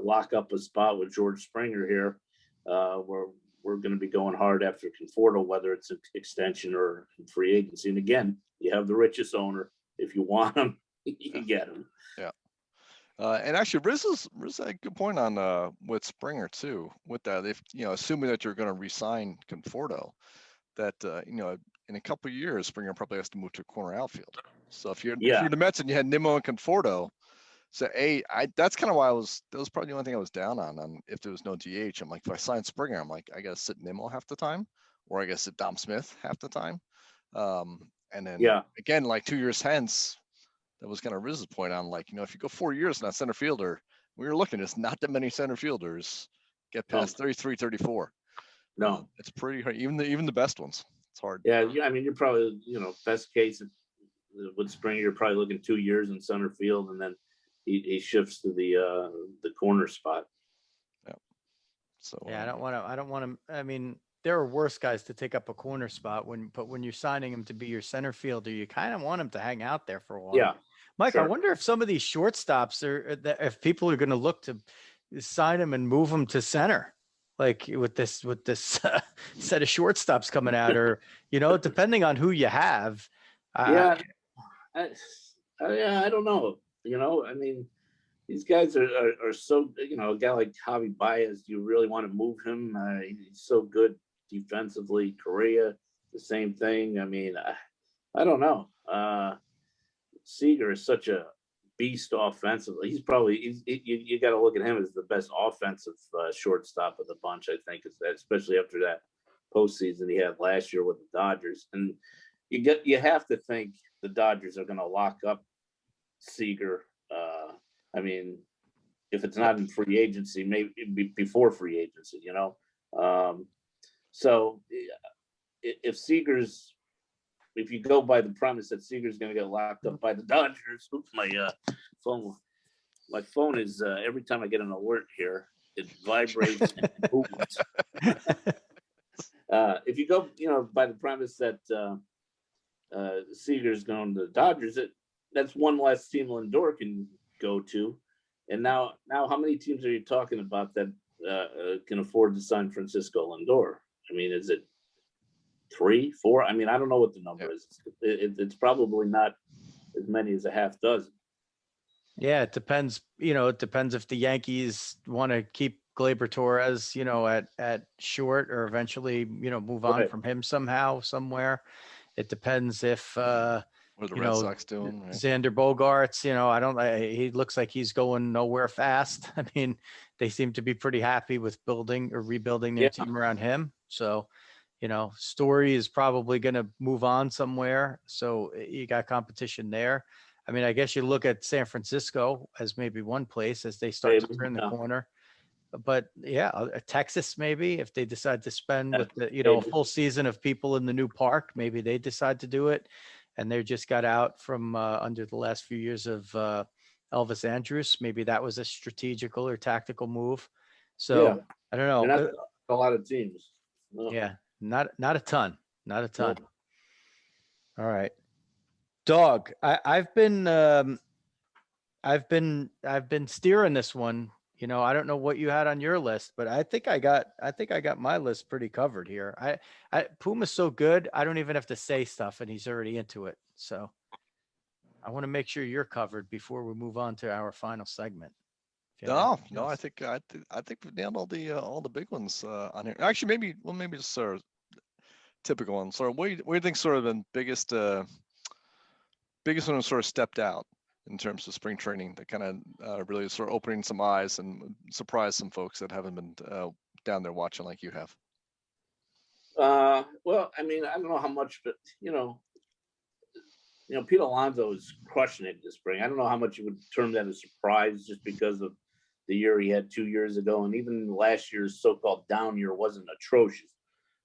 lock up a spot with George Springer here, where we're going to be going hard after Conforto, whether it's an extension or free agency. And again, you have the richest owner. If you want him, you can get him. Yeah. And actually, Riz had a good point on with Springer too. With that, if assuming that you're going to re-sign Conforto, that in a couple of years, Springer probably has to move to a corner outfield. So if you're the Mets and you had Nimmo and Conforto, so that's kind of why that was probably the only thing I was down on if there was no DH. I'm like, if I sign Springer, I'm like, I got to sit Nimmo half the time, or I got to sit Dom Smith half the time. And then again, like 2 years hence, that was kind of Riz's point on, like, if you go 4 years in that center fielder, we were looking, it's not that many center fielders get past 33, 34. No, it's pretty hard. Even the best ones, it's hard. Yeah. I mean, you're probably, best case with Springer, you're probably looking 2 years in center field, and then he shifts to the corner spot. Yeah. So I don't want to. I mean, there are worse guys to take up a corner spot but when you're signing him to be your center fielder, you kind of want him to hang out there for a while. Yeah. Mike, sure. I wonder if some of these shortstops if people are going to look to sign him and move him to center, like with this set of shortstops coming out, or depending on who you have. I don't know. I mean, these guys are so, a guy like Javi Baez, do you really want to move him? He's so good defensively. Correa, the same thing. I mean, I don't know. Seager is such a beast offensively. He's probably, you got to look at him as the best offensive shortstop of the bunch, I think, especially after that postseason he had last year with the Dodgers. And you have to think the Dodgers are going to lock up Seager. I mean, if it's not in free agency, maybe before free agency, So if you go by the premise that Seager's going to get locked up by the Dodgers, oops, my phone is every time I get an alert here, it vibrates and moves. If you go, by the premise that Seager's going to the Dodgers, that's one less team Lindor can go to. And now how many teams are you talking about that can afford to sign Francisco Lindor? I mean, is it 3, 4? I mean, I don't know what the number is. It's probably not as many as a half dozen. Yeah, it depends. It depends if the Yankees want to keep Gleyber Torres, at short, or eventually, move on from him somehow, somewhere. It depends if what the Red Sox doing, right? Xander Bogaerts, he looks like he's going nowhere fast. I mean, they seem to be pretty happy with building or rebuilding their team around him. So, Story is probably going to move on somewhere. So you got competition there. I mean, I guess you look at San Francisco as maybe one place as they start to turn the corner. But Texas, maybe, if they decide to spend with a full season of people in the new park, maybe they decide to do it. And they just got out from under the last few years of Elvis Andrus. Maybe that was a strategical or tactical move. So I don't know. Not a lot of teams. No. Yeah, not a ton. Not a ton. No. All right. Dog, I've been steering this one, I don't know what you had on your list, but I think I got my list pretty covered here. Puma's so good, I don't even have to say stuff and he's already into it. So I want to make sure you're covered before we move on to our final segment. No, I think we've nailed all the big ones on here. Actually, maybe just sort of typical ones. Sort of, what do you think sort of the biggest one sort of stepped out in terms of spring training that kind of really sort of opening some eyes and surprised some folks that haven't been down there watching like you have? Well, I mean, I don't know how much, but Pete Alonso is crushing it this spring. I don't know how much you would term that a surprise just because of the year he had 2 years ago, and even last year's so-called down year wasn't atrocious.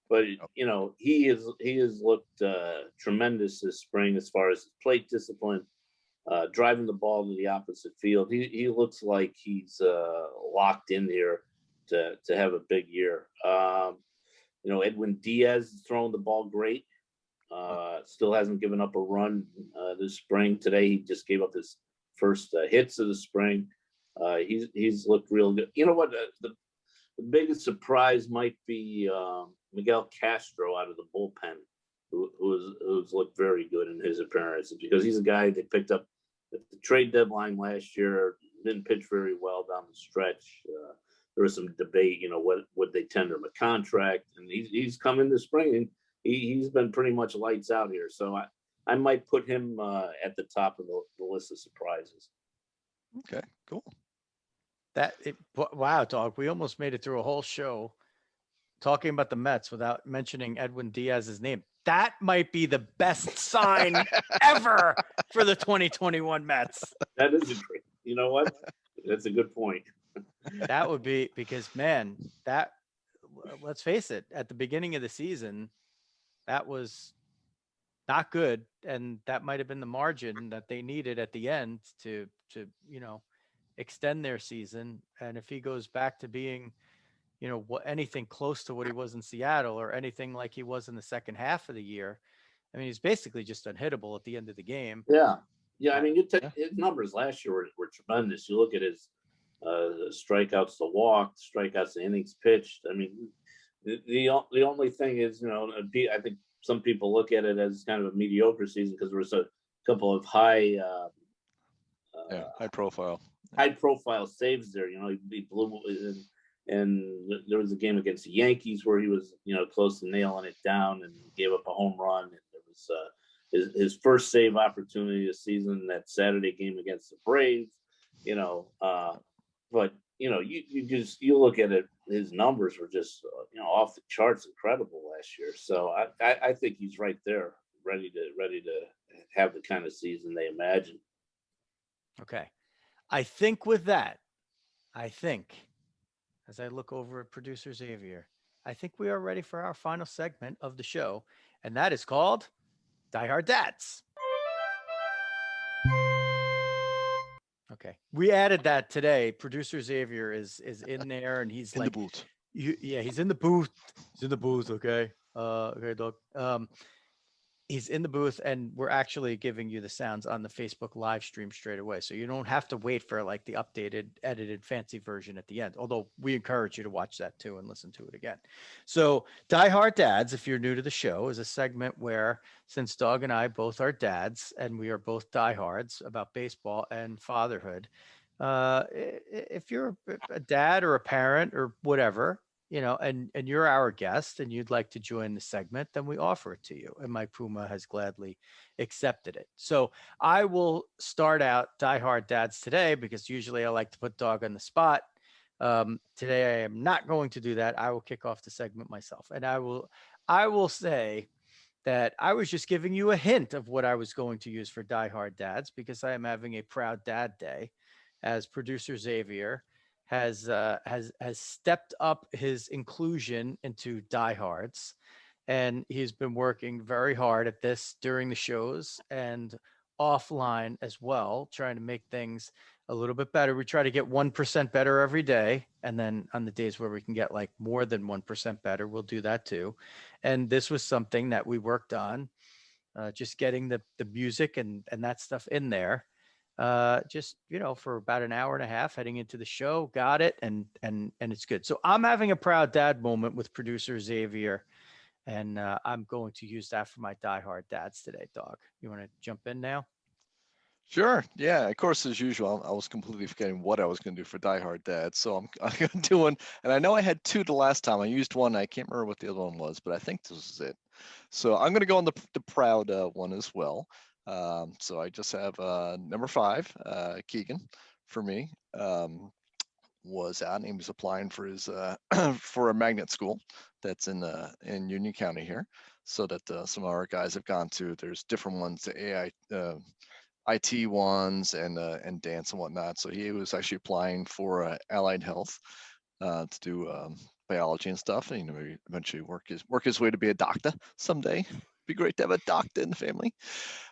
But he has looked tremendous this spring as far as his plate discipline, driving the ball to the opposite field. He looks like he's locked in here to have a big year. Edwin Diaz is throwing the ball great. Still hasn't given up a run this spring. Today he just gave up his first hits of the spring. He's looked real good. You know what? The biggest surprise might be Miguel Castro out of the bullpen, who's looked very good in his appearances, because he's a guy they picked up at the trade deadline last year. Didn't pitch very well down the stretch. There was some debate, what would they tender him a contract, and he's come in this spring and he's been pretty much lights out here. So I might put him at the top of the list of surprises. Okay, cool. Wow, Dog, we almost made it through a whole show talking about the Mets without mentioning Edwin Diaz's name. That might be the best sign ever for the 2021 Mets. That is a great, you know what? That's a good point. That would be, because, man, let's face it, at the beginning of the season, that was not good. And that might have been the margin that they needed at the end to extend their season. And if he goes back to being, anything close to what he was in Seattle, or anything like he was in the second half of the year, I mean, he's basically just unhittable at the end of the game. Yeah. I mean, his numbers last year were tremendous. You look at his strikeouts to walks, strikeouts to innings pitched. I mean, the only thing is, I think some people look at it as kind of a mediocre season because there was a couple of high profile saves there. He blew, and there was a game against the Yankees where he was, close to nailing it down and gave up a home run. And there was his first save opportunity this season, that Saturday game against the Braves. But you look at it, his numbers were just off the charts, incredible last year. So I think he's right there, ready to have the kind of season they imagine. Okay, I think with that, as I look over at producer Xavier, I think we are ready for our final segment of the show, and that is called Diehard Dads. Okay, we added that today. Producer Xavier is in there, and he's in like, the booth. He's in the booth. He's in the booth. Okay, okay, Doug. He's in the booth, and we're actually giving you the sounds on the Facebook live stream straight away, so you don't have to wait for like the updated, edited, fancy version at the end. Although we encourage you to watch that too and listen to it again. So, Diehard Dads, if you're new to the show, is a segment where, since Doug and I both are dads, and we are both diehards about baseball and fatherhood, if you're a dad or a parent or whatever, and you're our guest and you'd like to join the segment, then we offer it to you. And my Puma has gladly accepted it. So I will start out Diehard Dads today, because usually I like to put Dog on the spot. Today I am not going to do that. I will kick off the segment myself. And I will say that I was just giving you a hint of what I was going to use for Diehard Dads, because I am having a proud dad day, as producer Xavier has stepped up his inclusion into Diehards, and he's been working very hard at this during the shows and offline as well, trying to make things a little bit better. We try to get 1% better every day, and then on the days where we can get like more than 1% better, we'll do that too. And this was something that we worked on, just getting the music and that stuff in there. just, for about an hour and a half heading into the show. Got it. And it's good. So I'm having a proud dad moment with producer Xavier, and I'm going to use that for my diehard dads today. Dog, you want to jump in now? Sure. Yeah. Of course, as usual, I was completely forgetting what I was going to do for Die Hard Dad. So I'm going to do one. And I know I had two the last time. I used one. I can't remember what the other one was, but I think this is it. So I'm going to go on the proud one as well. So I just have number 5, Keegan, for me. Was out and he was applying for his for a magnet school that's in Union County here. So that some of our guys have gone to. There's different ones, the AI. IT ones and dance and whatnot. So he was actually applying for allied health to do biology and stuff, and maybe eventually work his way to be a doctor someday. Be great to have a doctor in the family.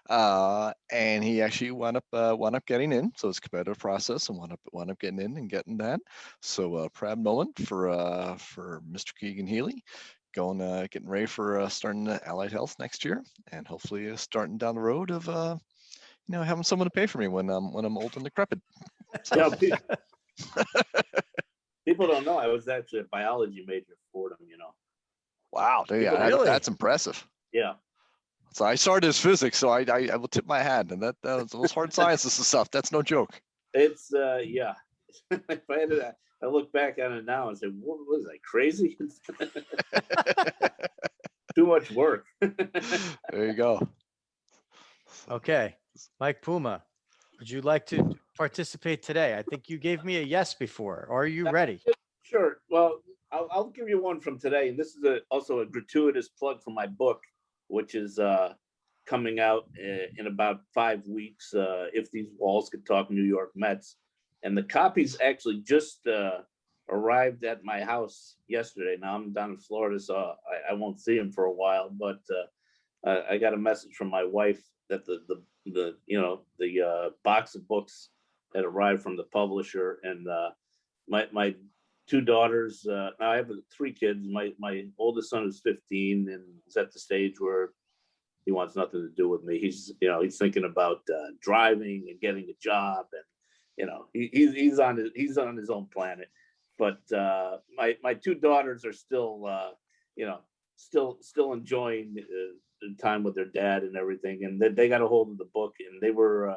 And he actually wound up getting in. So it's a competitive process, and wound up getting in and getting that. So proud moment for Mr. Keegan Healy. Getting ready for starting allied health next year, and hopefully starting down the road of having someone to pay for me when I'm old and decrepit. So. Yeah, people don't know I was actually a biology major at Fordham. Wow, Really? That's impressive. Yeah. So I started as physics, so I will tip my hat, and that was those hard sciences and stuff. That's no joke. It's yeah. If I had to, I look back on it now and say, what was I, crazy? Too much work. There you go. Okay. Mike Puma, would you like to participate today? I think you gave me a yes before. Are you ready? Sure. Well, I'll give you one from today. And this is also a gratuitous plug for my book, which is coming out in about 5 weeks, If These Walls Could Talk, New York Mets. And the copies actually just arrived at my house yesterday. Now I'm down in Florida, so I won't see him for a while. But I got a message from my wife that the box of books had arrived from the publisher, and my 2 daughters. Now I have 3 kids. My oldest son is 15 and is at the stage where he wants nothing to do with me. He's thinking about driving and getting a job, and he's on his own planet. But my 2 daughters are still still enjoying the time with their dad and everything, and they got a hold of the book, and they were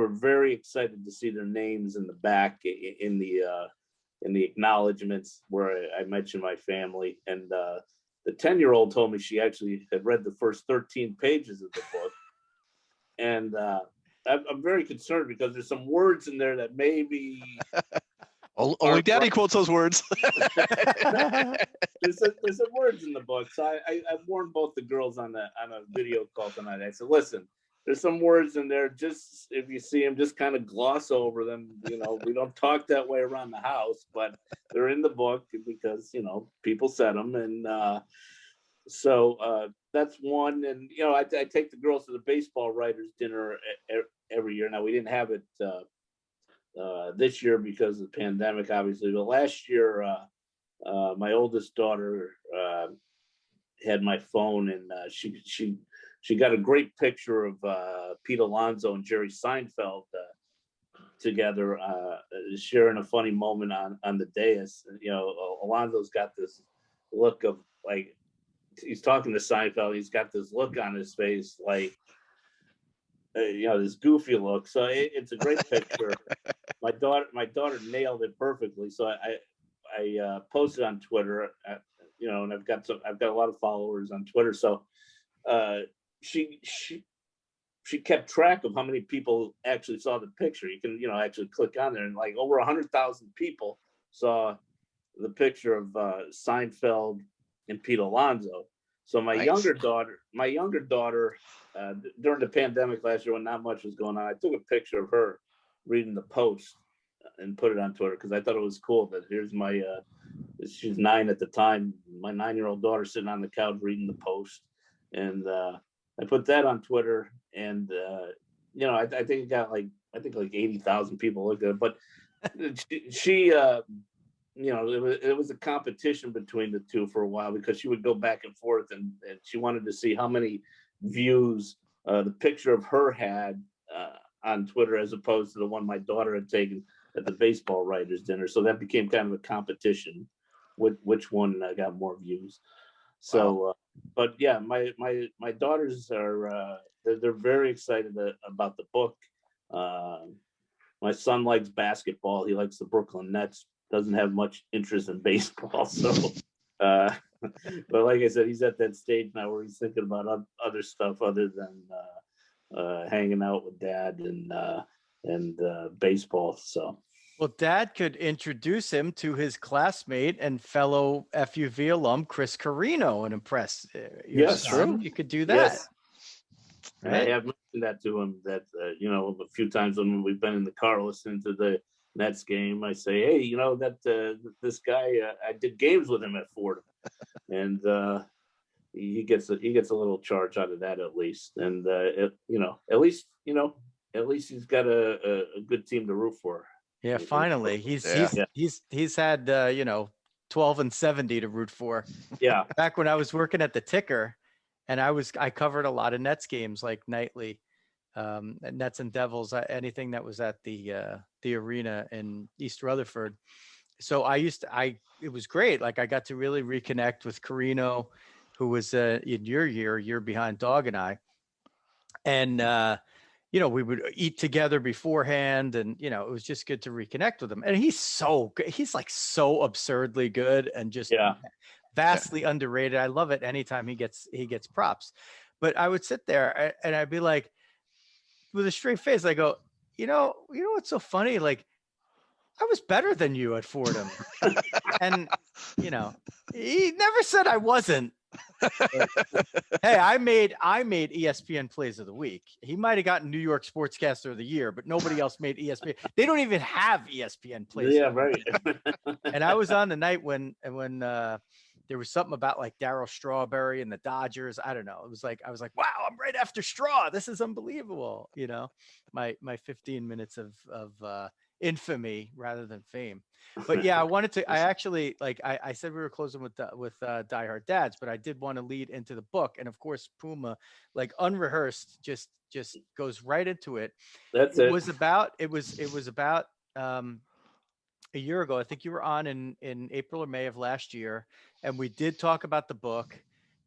very excited to see their names in the back in the acknowledgments where I mentioned my family. And the 10-year-old told me she actually had read the first 13 pages of the book, and I'm very concerned because there's some words in there that maybe only Daddy quotes those words. There's some words in the book, so I warned both the girls on a video call tonight. I said, listen, there's some words in there. Just if you see them, just kind of gloss over them. We don't talk that way around the house, but they're in the book because people said them, and so that's one. And I take the girls to the baseball writers' dinner every year. Now we didn't have it this year because of the pandemic, obviously, but last year my oldest daughter had my phone, and she got a great picture of Pete Alonso and Jerry Seinfeld together, sharing a funny moment on the dais. Alonso's got this look of like he's talking to Seinfeld. He's got this look on his face, like this goofy look. So it's a great picture. My daughter nailed it perfectly. So I posted on Twitter, and I've got a lot of followers on Twitter. So she kept track of how many people actually saw the picture. You can actually click on there, and like over 100,000 people saw the picture of Seinfeld and Pete Alonso. So my Nice. younger daughter, during the pandemic last year when not much was going on, I took a picture of her reading the Post and put it on Twitter because I thought it was cool that here's my she's 9 at the time, my 9-year-old daughter sitting on the couch reading the Post, and I put that on Twitter, and I think it got like 80,000 people looked at it, but she it was a competition between the two for a while because she would go back and forth, and she wanted to see how many views the picture of her had on Twitter as opposed to the one my daughter had taken at the baseball writers dinner. So that became kind of a competition with which one got more views. So, but yeah, my daughters are they're very excited about the book. My son likes basketball. He likes the Brooklyn Nets. Doesn't have much interest in baseball. So, but like I said, he's at that stage now where he's thinking about other stuff other than hanging out with dad and baseball. So. Well, Dad could introduce him to his classmate and fellow FUV alum, Chris Carino, and impress your son. True. You could do that. Yes. Right? I have mentioned that to him that, a few times when we've been in the car listening to the Nets game, I say, hey, that this guy, I did games with him at Fordham. And he gets a little charge out of that at least. And, at least he's got a good team to root for. Yeah, finally. He's had 12 and 70 to root for. Yeah. Back when I was working at the Ticker, and I covered a lot of Nets games like nightly, Nets and Devils, anything that was at the arena in East Rutherford. So it was great. Like I got to really reconnect with Carino, who was in your year behind Dog and I. And we would eat together beforehand, and it was just good to reconnect with him. And he's so good. He's like so absurdly good and just vastly underrated. I love it anytime he gets props. But I would sit there and I'd be like, with a straight face, I go, you know what's so funny? Like, I was better than you at Fordham. And he never said I wasn't. Hey, I made ESPN Plays of the Week. He might have gotten New York Sportscaster of the Year, but nobody else made ESPN. They don't even have ESPN Plays. Yeah, right. And I was on the night when there was something about like Darryl Strawberry and the Dodgers. I don't know. It was like I was like, wow, I'm right after Straw. This is unbelievable. My 15 minutes of infamy rather than fame. But yeah, I actually, like I said, we were closing with Diehard Dads, but I did want to lead into the book. And of course, Puma, like unrehearsed, just goes right into it. It was about a year ago. I think you were on in April or May of last year. And we did talk about the book.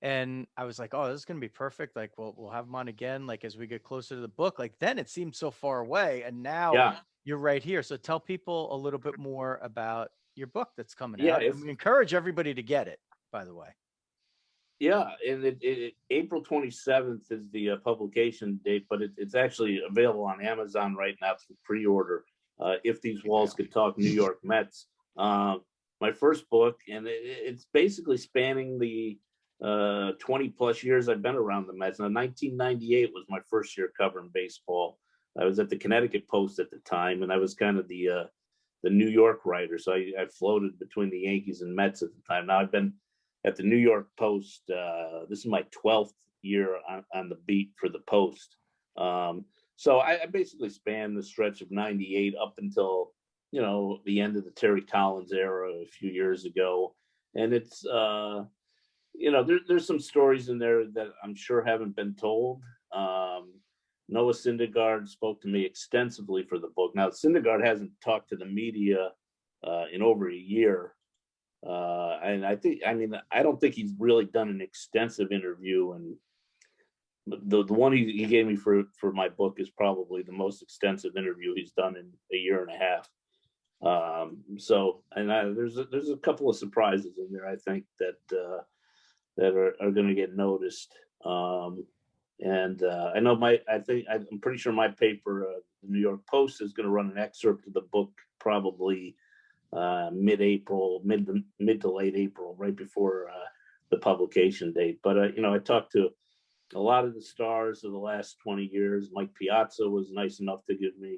And I was like, oh, this is going to be perfect. Like, we'll have him on again. Like, as we get closer to the book, like then it seemed so far away. And now you're right here. So tell people a little bit more about your book that's coming out. And we encourage everybody to get it, by the way. Yeah. And April 27th is the publication date, but it's actually available on Amazon right now for pre-order. If These Walls Could Talk, New York Mets. My first book, and it's basically spanning the 20 plus years I've been around the Mets. Now, 1998 was my first year covering baseball. I was at the Connecticut Post at the time, and I was kind of the New York writer. So I floated between the Yankees and Mets at the time. Now I've been at the New York Post. This is my 12th year on the beat for the Post. So I basically spanned the stretch of 98 up until, the end of the Terry Collins era a few years ago. And it's, there's some stories in there that I'm sure haven't been told. Noah Syndergaard spoke to me extensively for the book. Now, Syndergaard hasn't talked to the media in over a year. And I don't think he's really done an extensive interview. And the one he gave me for my book is probably the most extensive interview he's done in a year and a half. There's a couple of surprises in there, I think, that are going to get noticed. I know I'm pretty sure my paper, the New York Post, is going to run an excerpt of the book probably mid-April, mid to late April, right before the publication date. But I talked to a lot of the stars of the last 20 years. Mike Piazza was nice enough to give me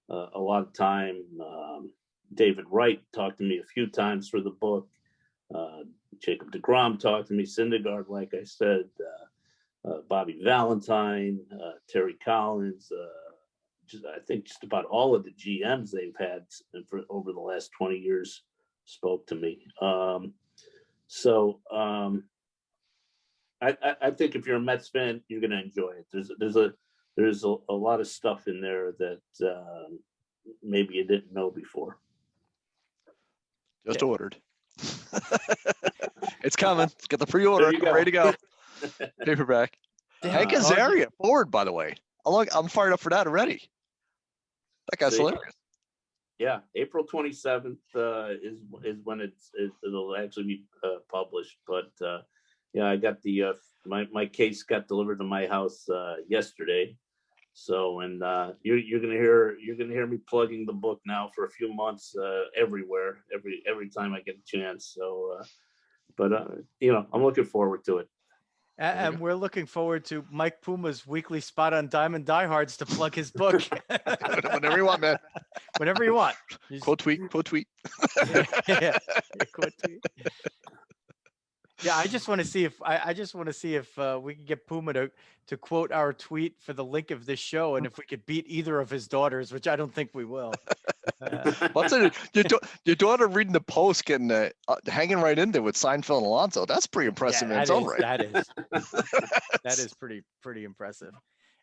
a lot of time. David Wright talked to me a few times for the book. Jacob deGrom talked to me. Syndergaard, like I said. Bobby Valentine, Terry Collins, I think just about all of the GMs they've had over the last 20 years spoke to me. I think if you're a Mets fan, you're going to enjoy it. There's there's a lot of stuff in there that maybe you didn't know before. Just ordered. It's coming. Let's get the pre-order. I'm ready to go. Paperback. Hank Azaria forward, by the way. I'm fired up for that already. That guy's hilarious. Yeah, April 27th is when it'll actually be published. But yeah, I got the my case got delivered to my house yesterday. So, and you're gonna hear me plugging the book now for a few months everywhere, every time I get a chance. So, but I'm looking forward to it. And we're looking forward to Mike Puma's weekly spot on Diamond Diehards to plug his book. Whenever you want, man. Whenever you want. Quote tweet. Quote tweet. Yeah, I just want to see if we can get Puma to quote our tweet for the link of this show, and if we could beat either of his daughters, which I don't think we will. What's it? Your daughter reading the post, getting hanging right in there with Seinfeld and Alonso. That's pretty impressive in its own right. That is pretty impressive.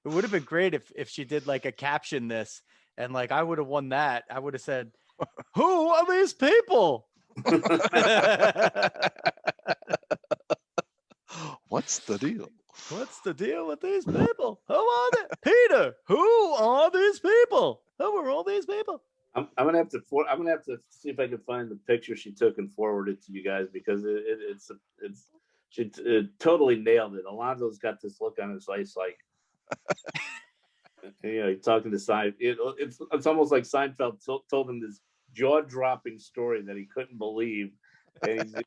It would have been great if she did like a caption this, and like I would have won that. I would have said, "Who are these people?" What's the deal? What's the deal with these people? Who are they? Peter, who are these people? Who are all these people? I'm gonna have to see if I can find the picture she took and forward it to you guys, because she totally nailed it. Alonso's got this look on his face like he's talking to Seinfeld. It's almost like Seinfeld told him this jaw-dropping story that he couldn't believe. And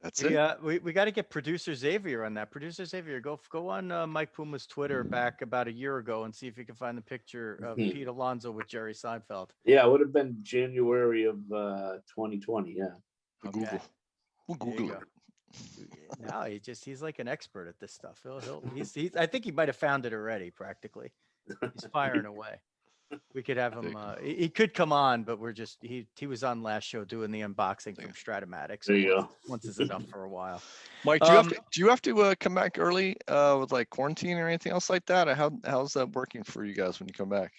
That's it. We got to get producer Xavier on that. Producer Xavier, go on Mike Puma's Twitter back about a year ago and see if you can find the picture of Pete Alonso with Jerry Seinfeld. Yeah, it would have been January of 2020. Yeah. Okay. We'll Google it. No, he's like an expert at this stuff. He's I think he might have found it already. Practically, he's firing away. We could have him. He could come on, but he was on last show doing the unboxing from Stratomatic. So there you go. Once is enough for a while. Mike, do you have to come back early with like quarantine or anything else like that? Or how's that working for you guys when you come back?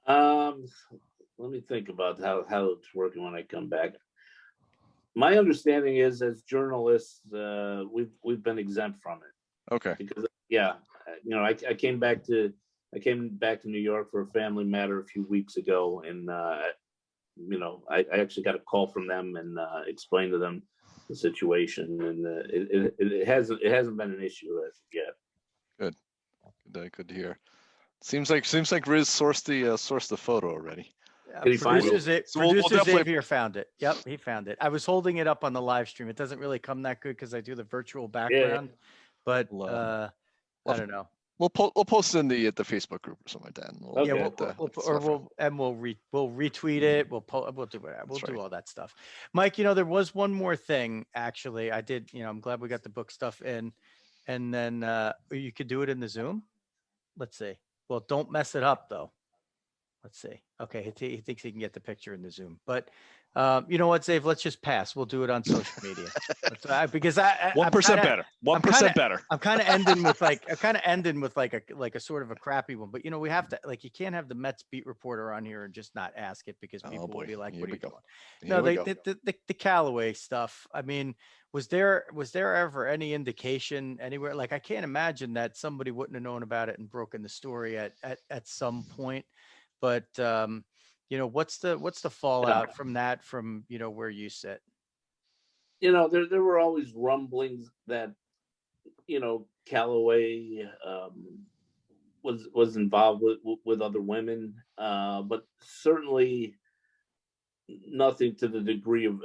Let me think about how it's working when I come back. My understanding is, as journalists, we've been exempt from it. Okay. Because I came back to New York for a family matter a few weeks ago, and I actually got a call from them and explained to them the situation, and it hasn't been an issue as of yet. Good to hear. Seems like Riz sourced the photo already. Did he find it? Producer Xavier found it. Yep, he found it. I was holding it up on the live stream. It doesn't really come that good because I do the virtual background, but I don't know. We'll post it in the Facebook group or something like that. We'll retweet it. We'll do whatever. We'll do all that stuff. Mike, there was one more thing actually. I did. I'm glad we got the book stuff in, and then you could do it in the Zoom. Let's see. Well, don't mess it up though. Let's see. Okay, he thinks he can get the picture in the Zoom, but you know what, Zave? Let's just pass. We'll do it on social media because 1% better. 1% better. I'm kind of ending with like a sort of a crappy one, but we have to you can't have the Mets beat reporter on here and just not ask it because people will be like, "What are you doing?" No, the Callaway stuff. I mean, was there ever any indication anywhere? Like, I can't imagine that somebody wouldn't have known about it and broken the story at some point. But what's the fallout from that? From where you sit? There were always rumblings that Callaway was involved with other women, but certainly nothing to the degree of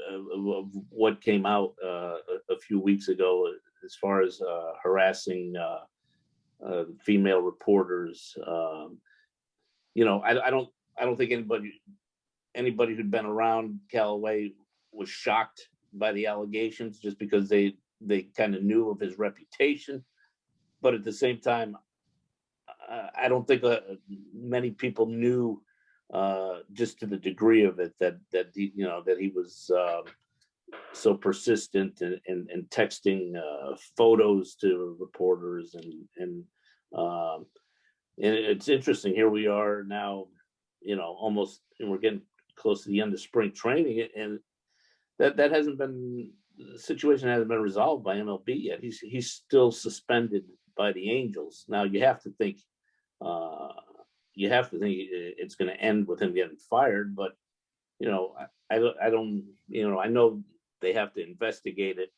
what came out a few weeks ago as far as harassing female reporters. I don't think anybody who'd been around Callaway was shocked by the allegations, just because they kind of knew of his reputation. But at the same time, I don't think many people knew just to the degree of it that he was so persistent and texting photos to reporters and it's interesting. Here we are now, almost, and we're getting close to the end of spring training, and that hasn't been, the situation hasn't been resolved by MLB yet. He's still suspended by the Angels. Now you have to think it's going to end with him getting fired, but I don't, I know they have to investigate it,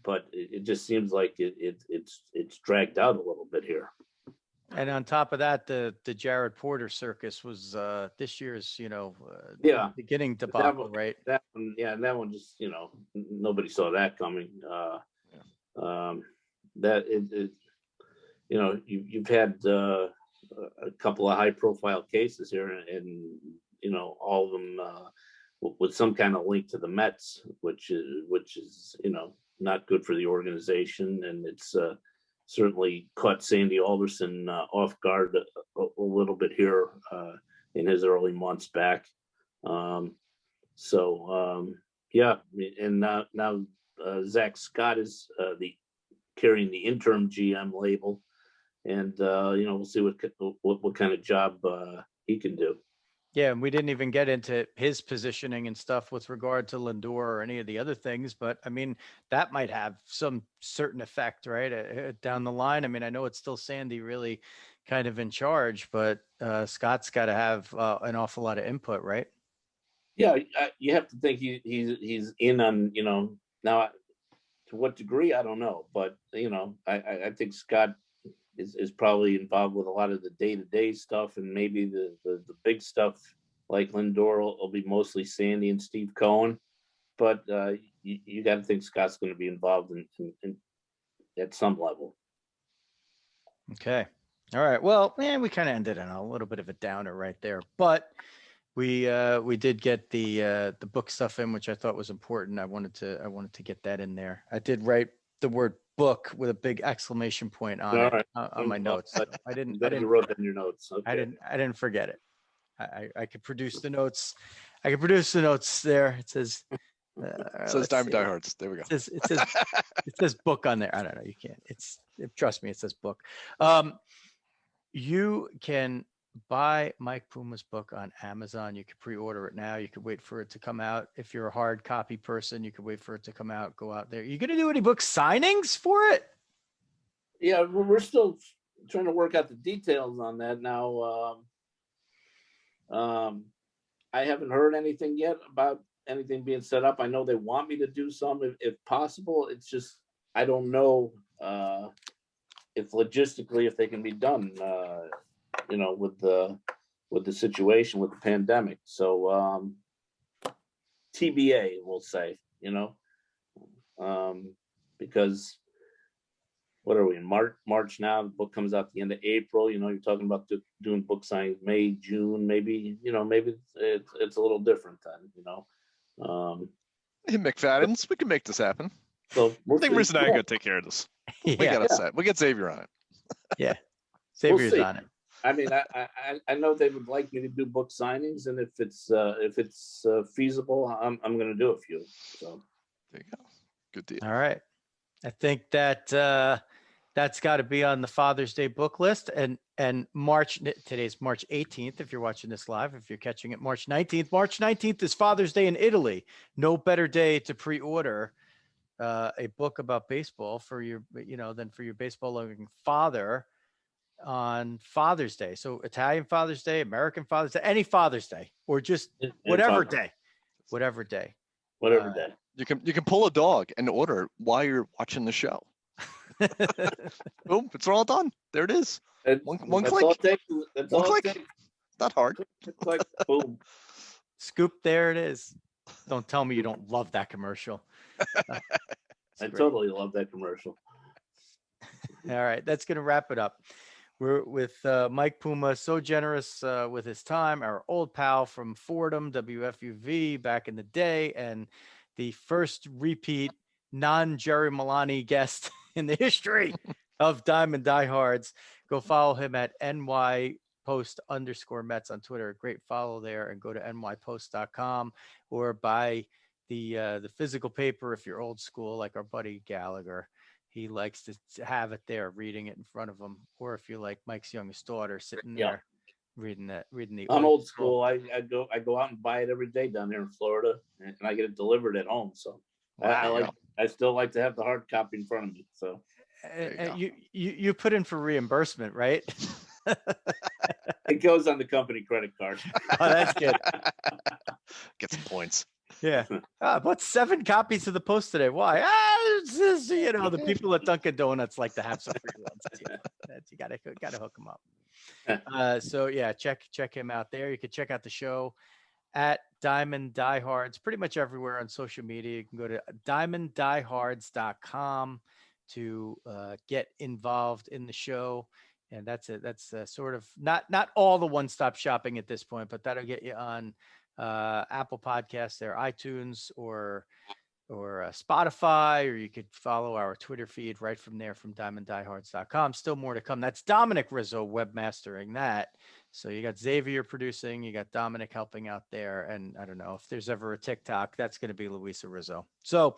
but it just seems like it's dragged out a little bit here. And on top of that, the Jared Porter circus was this year's, beginning debacle, right? That one, that one just, nobody saw that coming. That you've had a couple of high-profile cases here, and all of them with some kind of link to the Mets, which is not good for the organization, and it's certainly caught Sandy Alderson off guard a little bit here in his early months back. And now Zach Scott is carrying the interim GM label, and we'll see what kind of job he can do. Yeah, and we didn't even get into his positioning and stuff with regard to Lindor or any of the other things, but I mean, that might have some certain effect, right, down the line. I mean, I know it's still Sandy really kind of in charge, but Scott's got to have an awful lot of input, right? Yeah, you have to think he's in on, now to what degree, I don't know, but I think Scott is probably involved with a lot of the day-to-day stuff, and maybe the big stuff like Lindor will be mostly Sandy and Steve Cohen, but you got to think Scott's going to be involved in at some level. Okay. All right. Well, we kind of ended on a little bit of a downer right there, but we did get the book stuff in, which I thought was important. I wanted to get that in there. I did write the word book with a big exclamation point on it on my notes. So I didn't wrote that in your notes. Okay. I didn't forget it. I could produce the notes. I could produce the notes there. It says says Diamond Diehards. There we go. It says book on there. I don't know. You can't. Trust me, it says book. You can buy Mike Puma's book on Amazon. You can pre-order it now. You could wait for it to come out. If you're a hard copy person, you could wait for it to come out. Go out there. You gonna do any book signings for it? Yeah, we're still trying to work out the details on that now. I haven't heard anything yet about anything being set up. I know they want me to do some if possible. It's just I don't know if logistically if they can be done. With the situation with the pandemic. So TBA, we'll say, because what are we in March now? The book comes out the end of April. You're talking about doing book signings May, June, maybe. Maybe it's a little different then. Hey, McFadden's, we can make this happen. So I think Riz and I are going to take care of this. We got it set. We get Xavier on it. Yeah, Xavier's on it. I mean, I know they would like me to do book signings, and if it's feasible, I'm going to do a few. So there you go. Good deal. All right, I think that's got to be on the Father's Day book list. And today's March 18th. If you're watching this live, if you're catching it March 19th. March 19th is Father's Day in Italy. No better day to pre-order a book about baseball for your than for your baseball loving father on Father's Day. So Italian Father's Day, American Father's Day, any Father's Day, or just whatever day. You can pull a dog and order it while you're watching the show. Boom, it's all done. There it is. One click. One click. Not hard. Click, boom. Scoop, there it is. Don't tell me you don't love that commercial. I totally love that commercial. All right, that's going to wrap it up. We're with Mike Puma, so generous with his time, our old pal from Fordham, WFUV back in the day, and the first repeat non-Jerry Milani guest in the history of Diamond Diehards. Go follow him at NYPost_Mets on Twitter. Great follow there, and go to nypost.com or buy the physical paper, if you're old school, like our buddy Gallagher, he likes to have it there, reading it in front of him. Or if you like Mike's youngest daughter, sitting there reading the. I'm old school. I go out and buy it every day down there in Florida, and I get it delivered at home. So I still like to have the hard copy in front of me. So you put in for reimbursement, right? It goes on the company credit card. Oh, that's good. Get some points. Yeah. Bought 7 copies of the Post today. Why? It's just, the people at Dunkin' Donuts like to have some free ones. You gotta hook them up. So yeah, check him out there. You can check out the show at Diamond Diehards pretty much everywhere on social media. You can go to diamonddiehards.com to get involved in the show. And that's sort of not all the one-stop shopping at this point, but that'll get you on Apple Podcasts, there, iTunes, or Spotify, or you could follow our Twitter feed right from there from diamonddiehards.com. Still more to come. That's Dominic Rizzo webmastering that. So you got Xavier producing, you got Dominic helping out there, and I don't know if there's ever a TikTok, that's going to be Luisa Rizzo. So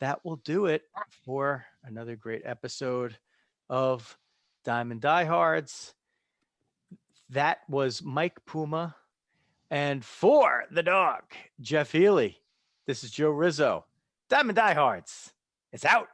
that will do it for another great episode of Diamond Diehards. That was Mike Puma. And for the dog, Jeff Healy, this is Joe Rizzo. Diamond Diehards is out.